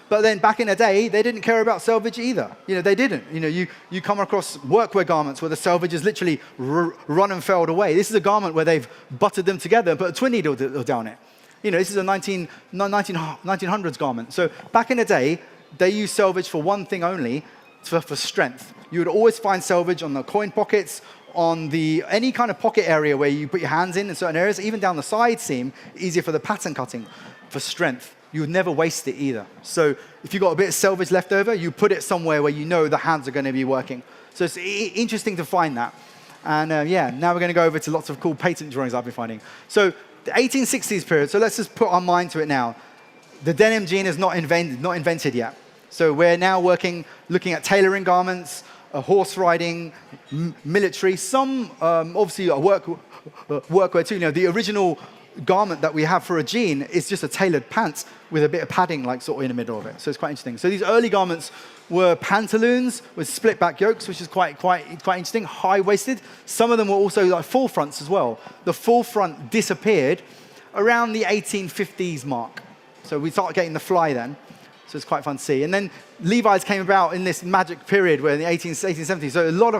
But then back in the day, they didn't care about selvage either. They didn't. You come across workwear garments where the selvage is literally run and felled away. This is a garment where they've buttered them together and put a twin needle down it. This is a 1900s garment. So back in the day, they used selvage for one thing only, for strength. You would always find selvage on the coin pockets, on any kind of pocket area where you put your hands in certain areas, even down the side seam, easier for the pattern cutting, for strength. You would never waste it either. So if you've got a bit of selvage left over, you put it somewhere where the hands are going to be working. So it's interesting to find that. And now we're going to go over to lots of cool patent drawings I've been finding. So the 1860s period, so let's just put our mind to it now. The denim jean is not invented yet. So we're now looking at tailoring garments, horse riding, military, some obviously workwear too. The original garment that we have for a jean is just a tailored pants with a bit of padding sort of in the middle of it. So it's quite interesting. So these early garments were pantaloons with split back yokes, which is quite interesting, high-waisted. Some of them were also full fronts as well. The full front disappeared around the 1850s mark. So we started getting the fly then. So it's quite fun to see. And then Levi's came about in this magic period where in the 1870s. So a lot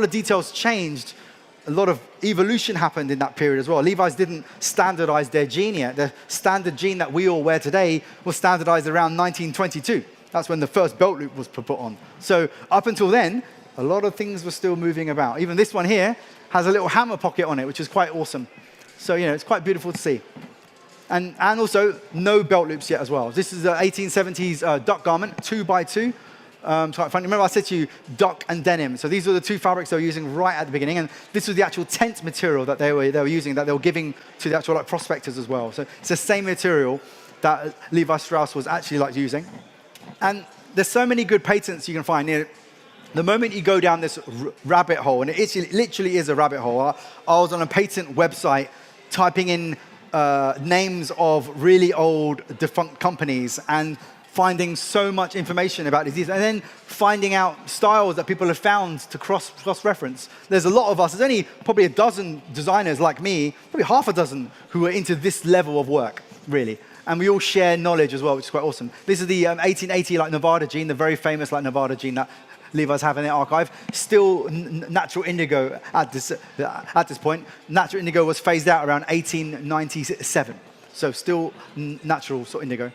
of details changed. A lot of evolution happened in that period as well. Levi's didn't standardize their jean yet. The standard jean that we all wear today was standardized around 1922. That's when the first belt loop was put on. So up until then, a lot of things were still moving about. Even this one here has a little hammer pocket on it, which is quite awesome. So, it's quite beautiful to see. And also, no belt loops yet as well. This is the 1870s duck garment, 2x2. So remember I said to you, duck and denim. So these were the two fabrics they were using right at the beginning. And this was the actual tent material that they were using, that they were giving to the actual prospectors as well. So it's the same material that Levi Strauss was actually using. And there's so many good patents you can find. The moment you go down this rabbit hole, and it literally is a rabbit hole. I was on a patent website typing in names of really old defunct companies and finding so much information about these, and then finding out styles that people have found to cross-reference. There's a lot of us. There's only probably a dozen designers like me, probably half a dozen, who are into this level of work, really. And we all share knowledge as well, which is quite awesome. This is the 1880 Nevada jean, the very famous Nevada jean that Levi's have in their archive. Still natural indigo at this point. Natural indigo was phased out around 1897. So still natural sort of indigo.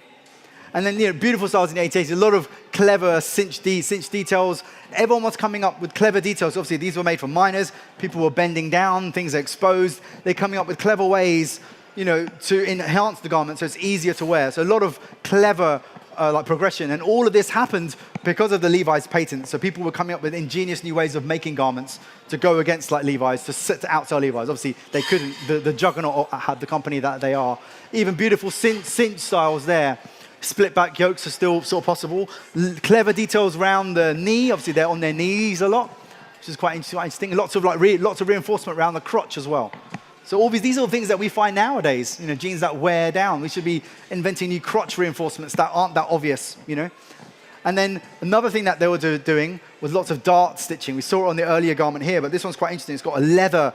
And then, beautiful styles in the 1880s, a lot of clever cinch details. Everyone was coming up with clever details. Obviously, these were made for miners. People were bending down, things are exposed. They're coming up with clever ways, to enhance the garment so it's easier to wear. So a lot of clever progression. And all of this happened because of the Levi's patent. So people were coming up with ingenious new ways of making garments to go against Levi's, to outsell Levi's. Obviously, they couldn't. The juggernaut had the company that they are. Even beautiful cinch styles there. Split back yokes are still sort of possible. Clever details around the knee. Obviously, they're on their knees a lot. which is quite interesting. Lots of reinforcement around the crotch as well. So all these are things that we find nowadays, jeans that wear down. We should be inventing new crotch reinforcements that aren't that obvious, And then another thing that they were doing was lots of dart stitching. We saw it on the earlier garment here, but this one's quite interesting. It's got a leather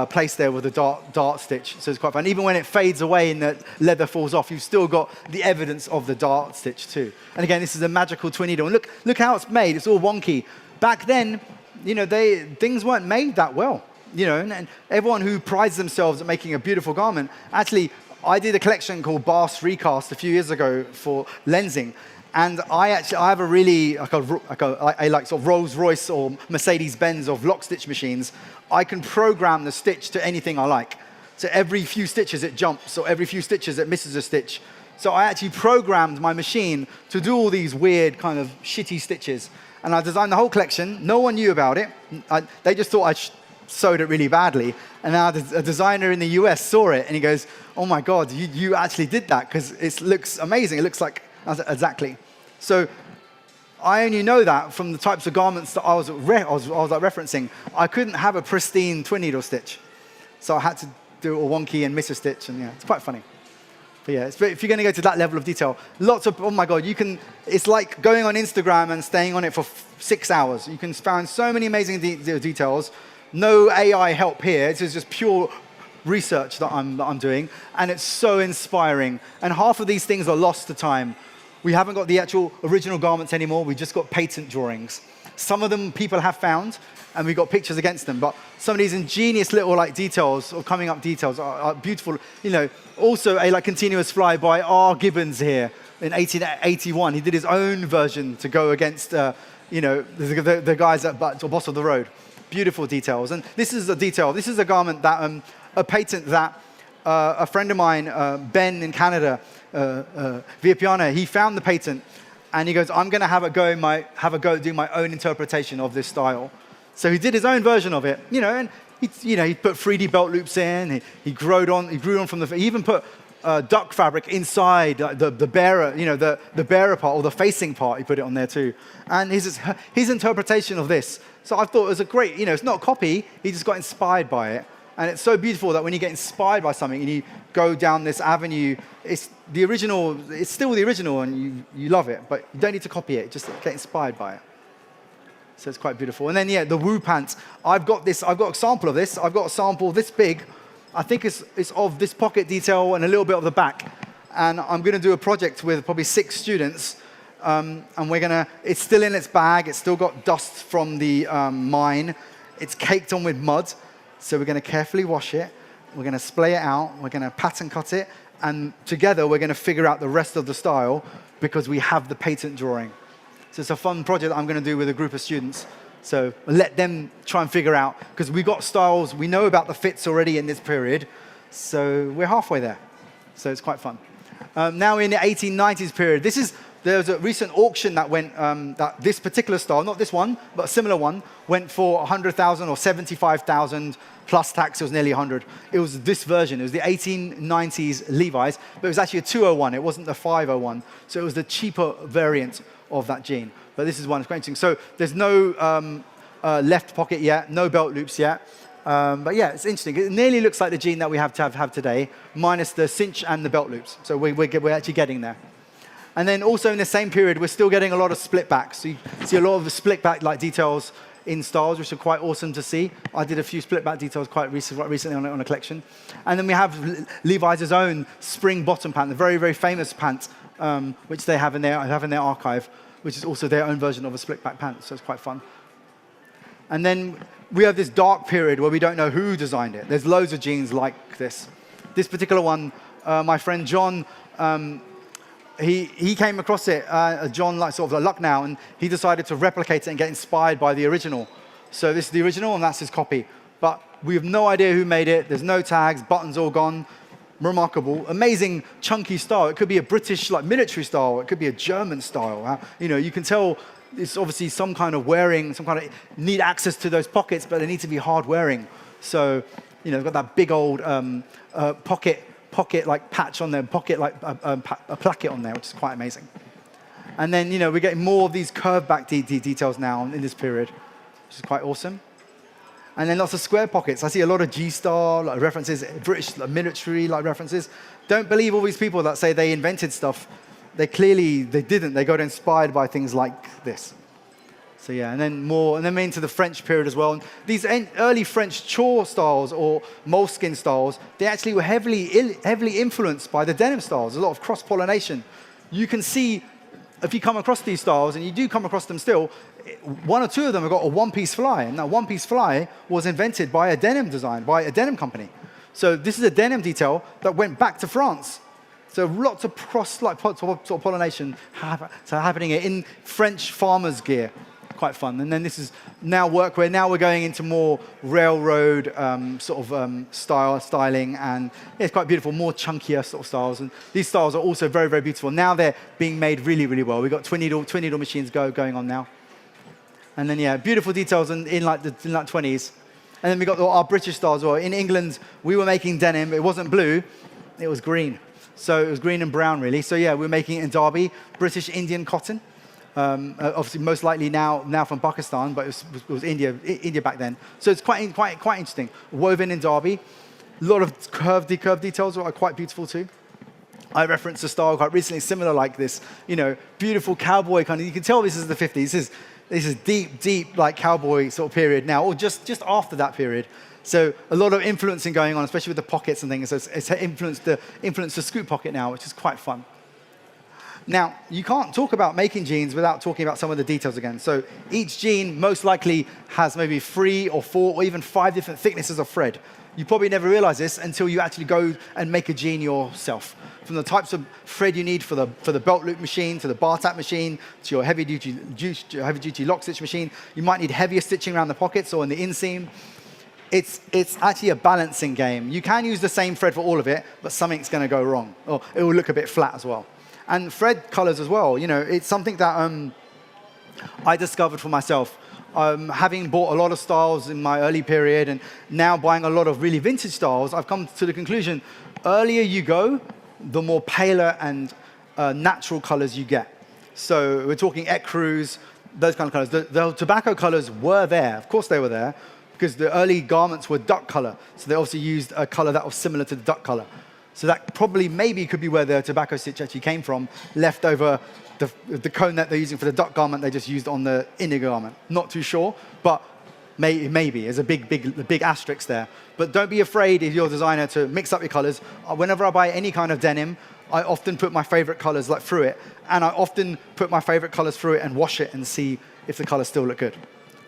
place there with a dart stitch, so it's quite fun. Even when it fades away and the leather falls off, you've still got the evidence of the dart stitch too. And again, this is a magical twin needle. And look how it's made. It's all wonky. Back then, things weren't made that well. And everyone who prides themselves at making a beautiful garment, actually, I did a collection called Bass Recast a few years ago for lensing. And I have a really, like sort of Rolls Royce or Mercedes Benz of lock stitch machines. I can program the stitch to anything I like. So every few stitches it jumps, or every few stitches it misses a stitch. So I actually programmed my machine to do all these weird kind of shitty stitches. And I designed the whole collection. No one knew about it. They just thought I sewed it really badly. And now a designer in the US saw it, and he goes, oh my God, you actually did that, because it looks amazing. It looks like, exactly. So I only know that from the types of garments that I was referencing. I couldn't have a pristine twin needle stitch. So I had to do it all wonky and miss a stitch, and yeah, it's quite funny. But yeah, if you're going to go to that level of detail, lots of, oh my God, it's like going on Instagram and staying on it for 6 hours. You can find so many amazing details. No AI help here. This is just pure research that I'm doing, and it's so inspiring. And half of these things are lost to time. We haven't got the actual original garments anymore. We've just got patent drawings. Some of them people have found, and we've got pictures against them. But some of these ingenious little details, or coming up details, are beautiful. Also a continuous fly by R. Gibbons here in 1881. He did his own version to go against the guys at Boss of the Road. Beautiful details. And this is a detail. This is a garment that a patent that a friend of mine, Ben in Canada, Viapiana, he found the patent, and he goes, I'm going to have a go do my own interpretation of this style. So he did his own version of it, and he put 3D belt loops in. He grew on from he even put duck fabric inside the bearer, the bearer part or the facing part. He put it on there too, and his interpretation of this. So I thought it was a great, it's not a copy. He just got inspired by it. And it's so beautiful that when you get inspired by something and you go down this avenue, it's the original, it's still the original, and you love it, but you don't need to copy it, just get inspired by it. So it's quite beautiful. And then, yeah, the Woo pants. I've got a sample of this. I've got a sample this big. I think it's of this pocket detail and a little bit of the back. And I'm going to do a project with probably 6 students. And it's still in its bag. It's still got dust from the mine. It's caked on with mud. So we're going to carefully wash it. We're going to splay it out. We're going to pattern cut it. And together, we're going to figure out the rest of the style because we have the patent drawing. So it's a fun project that I'm going to do with a group of students. So we'll let them try and figure out, because we got styles. We know about the fits already in this period. So we're halfway there. So it's quite fun. Now in the 1890s period, there's a recent auction that went, that this particular style, not this one, but a similar one, went for 100,000 or 75,000 plus tax. It was nearly 100. It was this version. It was the 1890s Levi's, but it was actually a 201. It wasn't the 501. So it was the cheaper variant of that jean. But this is one that's quite interesting. So there's no left pocket yet, no belt loops yet. But yeah, it's interesting. It nearly looks like the jean that we have today, minus the cinch and the belt loops. So we're actually getting there. And then also in the same period, we're still getting a lot of split backs. So you see a lot of the split back details in styles, which are quite awesome to see. I did a few split back details quite recently on a collection. And then we have Levi's own spring bottom pant, the very, very famous pant, which they have in their archive, which is also their own version of a split back pant. So it's quite fun. And then we have this dark period where we don't know who designed it. There's loads of jeans like this. This particular one, my friend John, he came across it, John, sort of Lucknow, and he decided to replicate it and get inspired by the original. So this is the original, and that's his copy. But we have no idea who made it. There's no tags, buttons all gone. Remarkable, amazing, chunky style. It could be a British military style. It could be a German style. You can tell it's obviously some kind of wearing, need access to those pockets, but they need to be hard wearing. So, they've got that big old pocket patch on there, a placket on there, which is quite amazing. And then, we're getting more of these curved back details now in this period. which is quite awesome. And then lots of square pockets. I see a lot of G-Star like references, British like, military like references. Don't believe all these people that say they invented stuff. They didn't. They got inspired by things like this. So yeah, and then into the French period as well. And these early French chore styles or moleskin styles, they actually were heavily influenced by the denim styles. A lot of cross-pollination. You can see if you come across these styles, and you do come across them still, one or two of them have got a one-piece fly, and that one-piece fly was invented by a denim design, by a denim company. So this is a denim detail that went back to France. So lots of pollination happening in French farmers' gear. Quite fun. And then this is now workwear. Now we're going into more railroad styling, and it's quite beautiful, more chunkier sort of styles. And these styles are also very, very beautiful. Now they're being made really, really well. We've got twin needle machines going on now. And then, yeah, beautiful details in like 20s. And then we got our British styles as well. In England, we were making denim. It wasn't blue, it was green. So it was green and brown, really. So yeah, we're making it in Derby, British Indian cotton. Obviously, most likely now from Pakistan, but it was India back then. So it's quite interesting. Woven in Derby. A lot of curved details are quite beautiful too. I referenced a style quite recently, similar like this. You know, beautiful cowboy kind of. You can tell this is the 50s. This is deep like cowboy sort of period now, or just after that period. So a lot of influencing going on, especially with the pockets and things. So it's influenced the scoop pocket now, which is quite fun. Now, you can't talk about making jeans without talking about some of the details again. So each jean most likely has maybe 3 or 4 or even 5 different thicknesses of thread. You probably never realize this until you actually go and make a jean yourself. From the types of thread you need for the belt loop machine, to the bar tap machine, to your heavy duty lock stitch machine. You might need heavier stitching around the pockets or in the inseam. It's actually a balancing game. You can use the same thread for all of it, but something's going to go wrong, or it will look a bit flat as well. And thread colors as well. You know, it's something that I discovered for myself. Having bought a lot of styles in my early period and now buying a lot of really vintage styles, I've come to the conclusion, earlier you go, the more paler and natural colors you get. So we're talking ecru's, those kind of colors. The tobacco colors were there. Of course they were there, because the early garments were duck color. So they also used a color that was similar to the duck color. So that probably maybe could be where the tobacco stitch actually came from, left over the cone that they're using for the duck garment they just used on the inner garment. Not too sure, but maybe. There's a big asterisk there. But don't be afraid if you're a designer to mix up your colors. Whenever I buy any kind of denim, I often put my favorite colors like through it, and I often put my favorite colors through it and wash it and see if the colors still look good.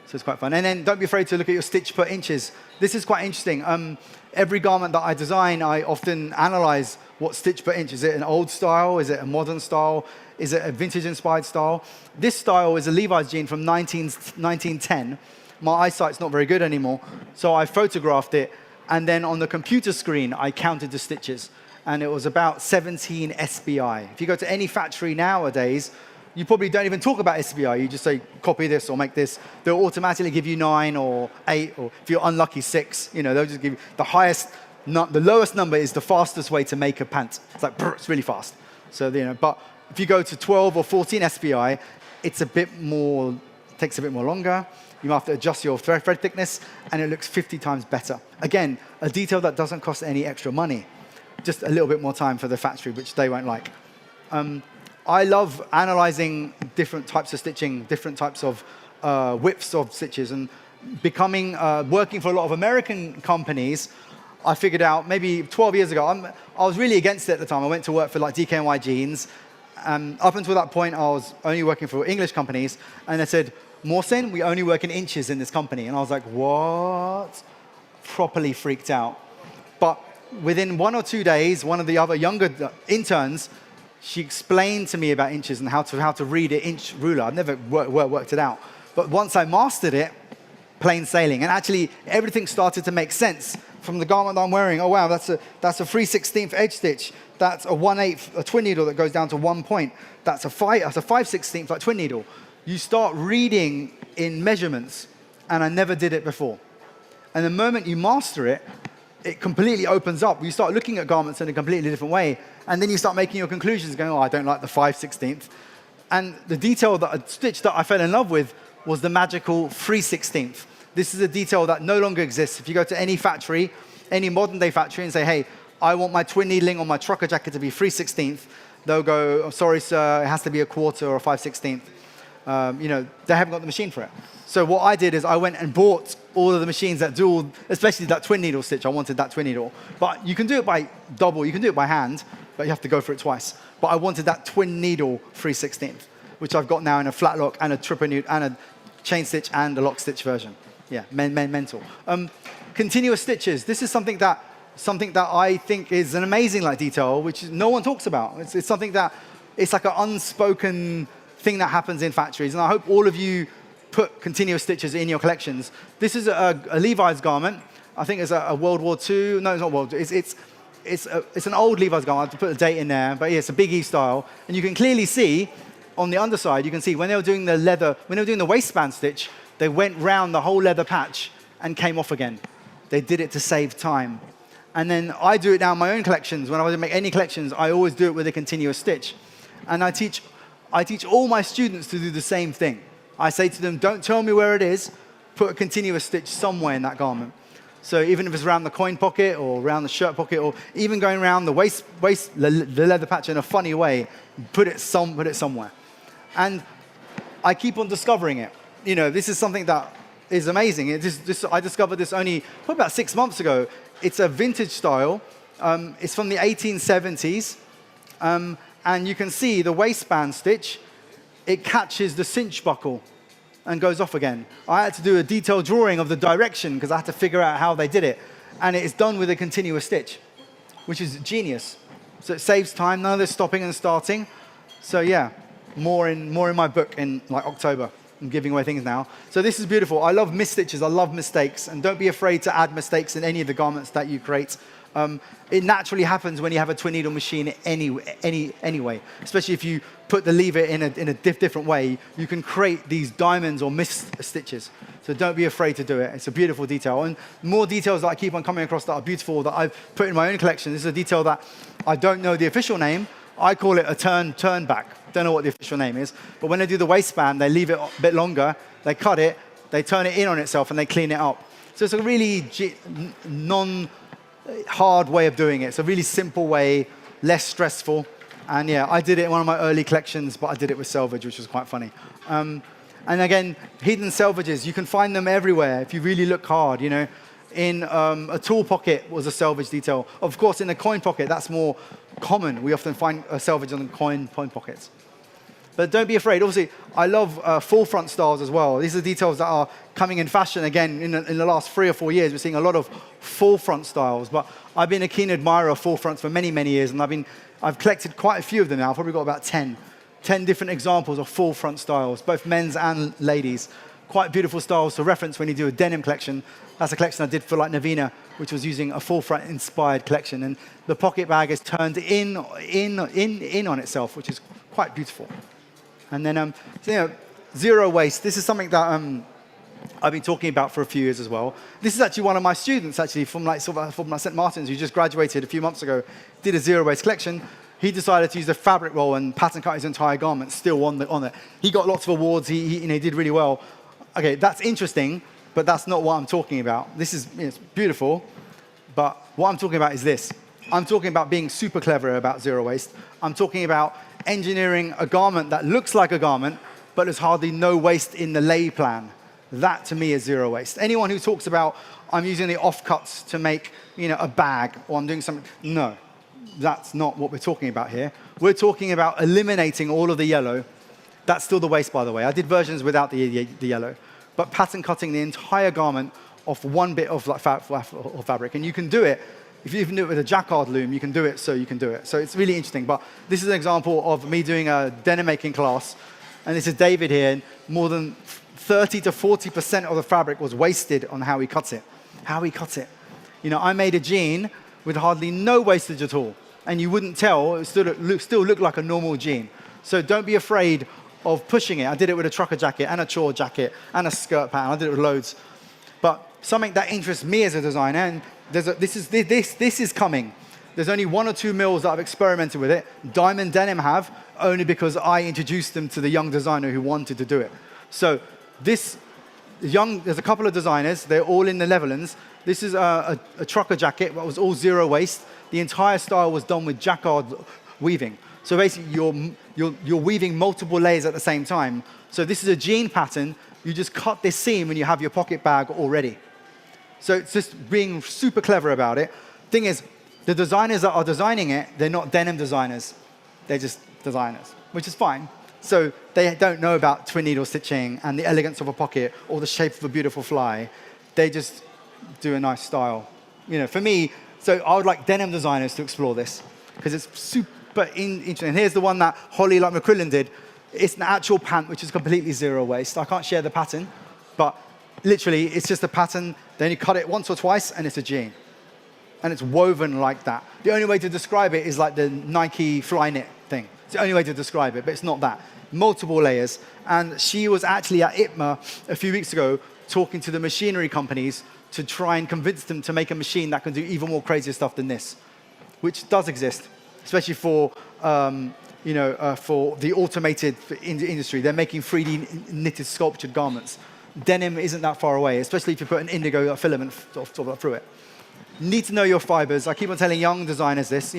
So it's quite fun. And then don't be afraid to look at your stitch per inches. This is quite interesting. Every garment that I design, I often analyze what stitch per inch. Is it an old style? Is it a modern style? Is it a vintage-inspired style? This style is a Levi's jean from 1910. My eyesight's not very good anymore, so I photographed it, and then on the computer screen, I counted the stitches, and it was about 17 SBI. If you go to any factory nowadays, you probably don't even talk about SBI. You just say, copy this or make this. They'll automatically give you 9 or 8, or if you're unlucky, 6. You know, they'll just give you the highest. The lowest number is the fastest way to make a pant. It's like, it's really fast. So, you know, but if you go to 12 or 14 SBI, it's a bit more, takes a bit more longer. You have to adjust your thread thickness, and it looks 50 times better. Again, a detail that doesn't cost any extra money. Just a little bit more time for the factory, which they won't like. I love analyzing different types of stitching, different types of widths of stitches, and working for a lot of American companies. I figured out maybe 12 years ago, I was really against it at the time. I went to work for like DKNY Jeans. Up until that point, I was only working for English companies, and they said, Mohsin, we only work in inches in this company. And I was like, what? Properly freaked out. But within 1 or 2 days, one of the other younger interns, she explained to me about inches and how to read an inch ruler. I've never worked it out. But once I mastered it, plain sailing. And actually, everything started to make sense from the garment I'm wearing. Oh, wow, that's a 3/16 edge stitch. That's a 1/8 a twin needle that goes down to 1 point. That's a 5/16 like twin needle. You start reading in measurements, and I never did it before. And the moment you master it, it completely opens up. You start looking at garments in a completely different way, and then you start making your conclusions, going, oh, I don't like the 5/16. And the detail, that a stitch that I fell in love with was the magical 3/16. This is a detail that no longer exists. If you go to any factory, any modern day factory, and say, hey, I want my twin needling on my trucker jacket to be 3/16, they'll go, oh, sorry, sir, it has to be a quarter or a 5/16. They haven't got the machine for it. So what I did is I went and bought all of the machines that do all, especially that twin needle stitch. I wanted that twin needle. But you can do it by double, you can do it by hand, but you have to go for it twice. But I wanted that twin needle 3/16, which I've got now in a flat lock and a triple newt and a chain stitch and a lock stitch version. Yeah, mental. Continuous stitches. This is something that I think is an amazing detail, which no one talks about. It's something that, it's like an unspoken thing that happens in factories. And I hope all of you put continuous stitches in your collections. This is a Levi's garment. I think it's a World War II. No, it's not World War II. It's an old Levi's garment. I have to put a date in there. But yeah, it's a Big E style. And you can clearly see on the underside, you can see when they were doing the leather, when they were doing the waistband stitch, they went round the whole leather patch and came off again. They did it to save time. And then I do it now in my own collections. When I make any collections, I always do it with a continuous stitch. And I teach all my students to do the same thing. I say to them, don't tell me where it is, put a continuous stitch somewhere in that garment. So even if it's around the coin pocket or around the shirt pocket or even going around the the leather patch in a funny way, put it somewhere. And I keep on discovering it. This is something that is amazing. I discovered this only probably about 6 months ago. It's a vintage style. It's from the 1870s. And you can see the waistband stitch, it catches the cinch buckle and goes off again. I had to do a detailed drawing of the direction because I had to figure out how they did it. And it's done with a continuous stitch, which is genius. So it saves time, none of this stopping and starting. So yeah, more in my book in October. I'm giving away things now. So this is beautiful. I love misstitches, I love mistakes. And don't be afraid to add mistakes in any of the garments that you create. It naturally happens when you have a twin needle machine anyway. Especially if you put the lever in a different way, you can create these diamonds or missed stitches. So don't be afraid to do it. It's a beautiful detail. And more details that I keep on coming across that are beautiful that I've put in my own collection. This is a detail that I don't know the official name. I call it a turn back. Don't know what the official name is. But when they do the waistband, they leave it a bit longer, they cut it, they turn it in on itself, and they clean it up. So it's a really non-hard way of doing it. It's a really simple way, less stressful. And yeah, I did it in one of my early collections, but I did it with selvage, which was quite funny. And again, hidden selvages, you can find them everywhere if you really look hard. In a tool pocket was a selvage detail. Of course, in a coin pocket, that's more common. We often find a selvage on the coin pockets. But don't be afraid. Obviously, I love full front styles as well. These are details that are coming in fashion again in the last 3 or 4 years. We're seeing a lot of full front styles. But I've been a keen admirer of full fronts for many, many years. And I've collected quite a few of them now. I've probably got about 10 different examples of full front styles, both men's and ladies. Quite beautiful styles to reference when you do a denim collection. That's a collection I did for Navina, which was using a full front inspired collection. And the pocket bag is turned in on itself, which is quite beautiful. And then, zero waste. This is something that I've been talking about for a few years as well. This is actually one of my students, actually, from St. Martin's, who just graduated a few months ago, did a zero waste collection. He decided to use a fabric roll and pattern cut his entire garment still on it. He got lots of awards. He did really well. Okay, that's interesting, but that's not what I'm talking about. This is it's beautiful, but what I'm talking about is this. I'm talking about being super clever about zero waste. I'm talking about engineering a garment that looks like a garment, but there's hardly no waste in the lay plan. That, to me, is zero waste. Anyone who talks about, I'm using the offcuts to make a bag, or I'm doing something, no, that's not what we're talking about here. We're talking about eliminating all of the yellow. That's still the waste, by the way. I did versions without the yellow. But pattern cutting the entire garment off one bit of fabric. And you can do it. If you even do it with a jacquard loom, you can do it, so you can do it. So it's really interesting. But this is an example of me doing a denim making class. And this is David here. And more than 30 to 40% of the fabric was wasted on how he cuts it. I made a jean with hardly no wastage at all. And you wouldn't tell. It still looked like a normal jean. So don't be afraid of pushing it. I did it with a trucker jacket and a chore jacket and a skirt pattern. I did it with loads. But something that interests me as a designer, and this is coming. There's only 1 or 2 mills that have experimented with it. Diamond Denim have, only because I introduced them to the young designer who wanted to do it. So This there's a couple of designers. They're all in the Netherlands. This is a trucker jacket that was all zero waste. The entire style was done with jacquard weaving. So basically, you're weaving multiple layers at the same time. So this is a jean pattern. You just cut this seam and you have your pocket bag already. So it's just being super clever about it. Thing is, the designers that are designing it, they're not denim designers. They're just designers, which is fine. So they don't know about twin needle stitching and the elegance of a pocket or the shape of a beautiful fly. They just do a nice style. For me, so I would like denim designers to explore this because it's super interesting. Here's the one that Holly like McQuillan did. It's an actual pant which is completely zero waste. I can't share the pattern, but literally it's just a pattern. Then you cut it once or twice and it's a jean. And it's woven like that. The only way to describe it is like the Nike fly knit thing. It's the only way to describe it, but it's not that. Multiple layers. And she was actually at ITMA a few weeks ago talking to the machinery companies to try and convince them to make a machine that can do even more crazier stuff than this, which does exist, especially for for the automated industry. They're making 3D knitted sculptured garments. Denim isn't that far away, especially if you put an indigo filament through it. Need to know your fibers. I keep on telling young designers this.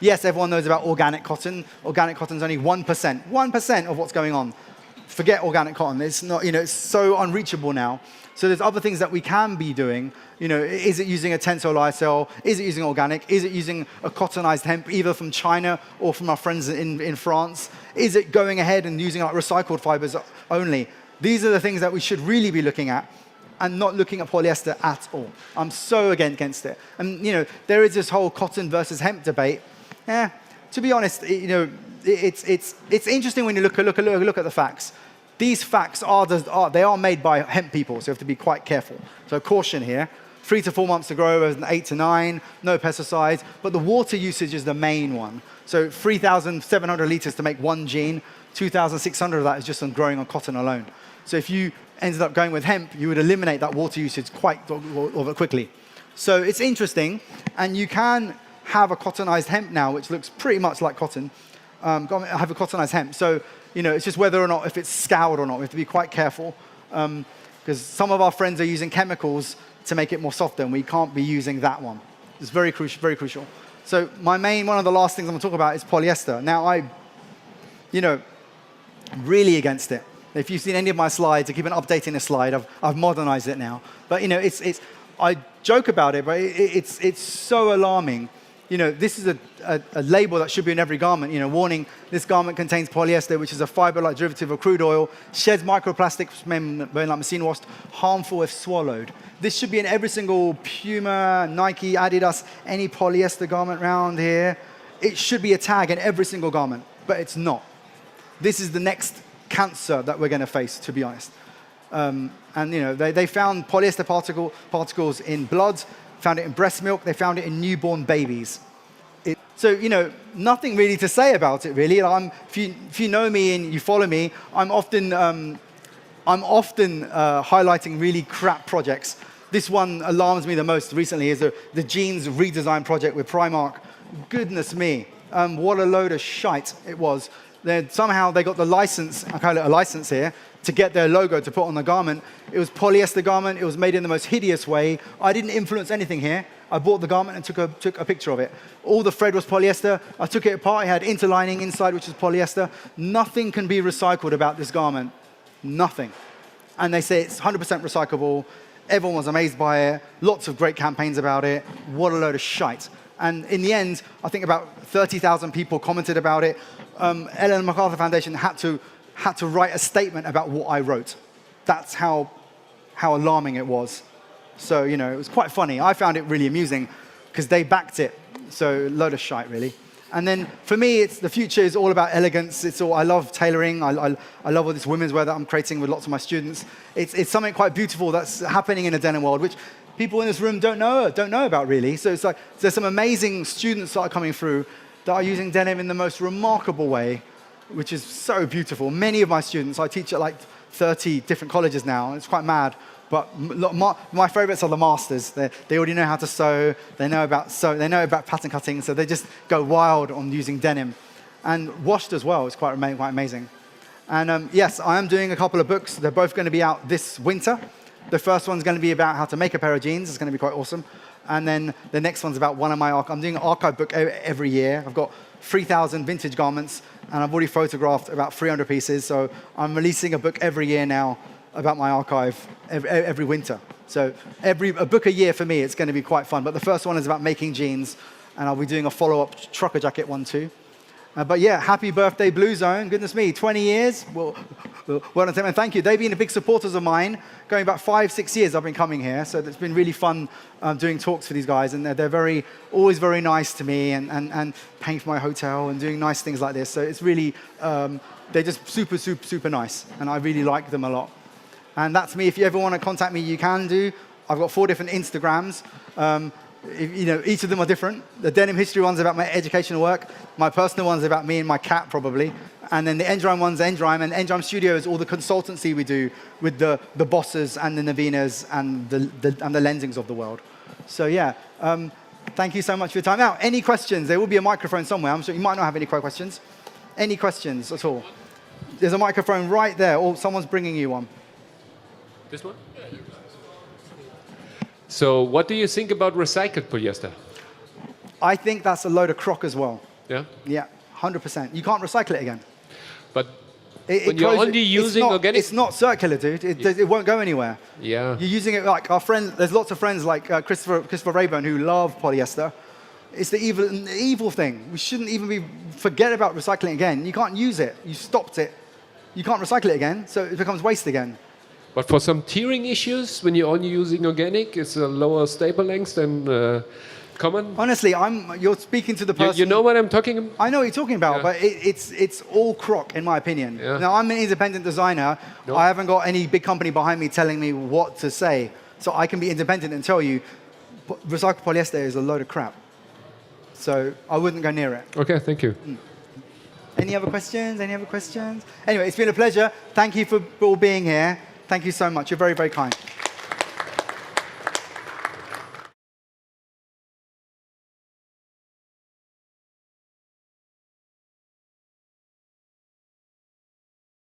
Yes, everyone knows about organic cotton. Organic cotton's only 1%. 1% of what's going on. Forget organic cotton. It's not, it's so unreachable now. So there's other things that we can be doing. Is it using a tensile lyocell? Is it using organic? Is it using a cottonized hemp, either from China or from our friends in France? Is it going ahead and using like recycled fibers only? These are the things that we should really be looking at, and not looking at polyester at all. I'm so against it. And there is this whole cotton versus hemp debate. To be honest, it's interesting when you look at the facts. These facts are made by hemp people, so you have to be quite careful. So caution here. 3 to 4 months to grow, 8 to 9, no pesticides, but the water usage is the main one. So 3,700 liters to make one jean, 2,600 of that is just on growing on cotton alone. So if you ended up going with hemp, you would eliminate that water usage quite quickly. So it's interesting, and you can have a cottonized hemp now, which looks pretty much like cotton. Have a cottonized hemp. So it's just whether or not, if it's scoured or not. We have to be quite careful, because some of our friends are using chemicals to make it more softer, and we can't be using that one. It's very crucial, very crucial. So one of the last things I'm going to talk about is polyester. Now, really against it. If you've seen any of my slides, I keep on updating the slide. I've modernized it now. But I joke about it, but it's so alarming. This is a label that should be in every garment. Warning: this garment contains polyester, which is a fiber-like derivative of crude oil, sheds microplastics when like machine washed, harmful if swallowed. This should be in every single Puma, Nike, Adidas, any polyester garment around here. It should be a tag in every single garment, but it's not. This is the next cancer that we're going to face, to be honest. They found polyester particles in blood, found it in breast milk, they found it in newborn babies. So nothing really to say about it, really. If you know me and you follow me, I'm often highlighting really crap projects. This one alarms me the most recently is the jeans redesign project with Primark. Goodness me, what a load of shite it was. Somehow they got the license, I call it a license here, to get their logo to put on the garment. It was polyester garment. It was made in the most hideous way. I didn't influence anything here. I bought the garment and took a picture of it. All the thread was polyester. I took it apart. It had interlining inside, which is polyester. Nothing can be recycled about this garment. Nothing. And they say it's 100% recyclable. Everyone was amazed by it. Lots of great campaigns about it. What a load of shite. And in the end, I think about 30,000 people commented about it. Ellen MacArthur Foundation had to write a statement about what I wrote. That's how alarming it was. So, it was quite funny. I found it really amusing because they backed it. So, load of shite, really. And then for me, the future is all about elegance. I love tailoring. I love all this women's wear that I'm creating with lots of my students. It's something quite beautiful that's happening in the denim world, which people in this room don't know about, really. So it's like there's some amazing students that are coming through that are using denim in the most remarkable way, which is so beautiful. Many of my students, I teach at like 30 different colleges now, and it's quite mad. But my favorites are the masters. They already know how to sew. They know about pattern cutting, so they just go wild on using denim. And washed as well, it's quite amazing. And yes, I am doing a couple of books. They're both going to be out this winter. The first one's going to be about how to make a pair of jeans. It's going to be quite awesome. And then the next one's about one of my I'm doing an archive book every year. I've got 3,000 vintage garments, and I've already photographed about 300 pieces. So I'm releasing a book every year now about my archive every winter. So a book a year for me, it's going to be quite fun. But the first one is about making jeans, and I'll be doing a follow-up trucker jacket one too. But yeah, happy birthday, Blue Zone. Goodness me, 20 years. Well done, and thank you. They've been big supporters of mine. Going back 5, 6 years, I've been coming here. So it's been really fun doing talks for these guys. And they're always very nice to me and paying for my hotel and doing nice things like this. So it's really, they're just super, super, super nice. And I really like them a lot. And that's me. If you ever want to contact me, you can do. I've got 4 different Instagrams. Each of them are different. The Denim History one's about my educational work. My personal one's about me and my cat, probably. And then the ENDRIME one's ENDRIME. And ENDRIME Studio is all the consultancy we do with the bosses and the Navinas and the lensings of the world. So yeah, thank you so much for your time. Now, any questions? There will be a microphone somewhere. I'm sure you might not have any questions. Any questions at all? There's a microphone right there, or someone's bringing you one. This one? So what do you think about recycled polyester? I think that's a load of crock as well. Yeah? Yeah, 100%. You can't recycle it again. But when you're only using organic... It's not circular, dude. It won't go anywhere. Yeah. You're using it like our friend... There's lots of friends like Christopher Rayburn who love polyester. It's the evil thing. We shouldn't even forget about recycling again. You can't use it. You stopped it. You can't recycle it again, so it becomes waste again. But for some tearing issues, when you're only using organic, it's a lower staple length than common. Honestly, you're speaking to the person. You know what I'm talking about? I know what you're talking about, yeah. But it's all crock, in my opinion. Yeah. Now, I'm an independent designer. No. I haven't got any big company behind me telling me what to say. So I can be independent and tell you, recycled polyester is a load of crap. So I wouldn't go near it. OK, thank you. Any other questions? Any other questions? Anyway, it's been a pleasure. Thank you for all being here. Thank you so much. You're very, very kind.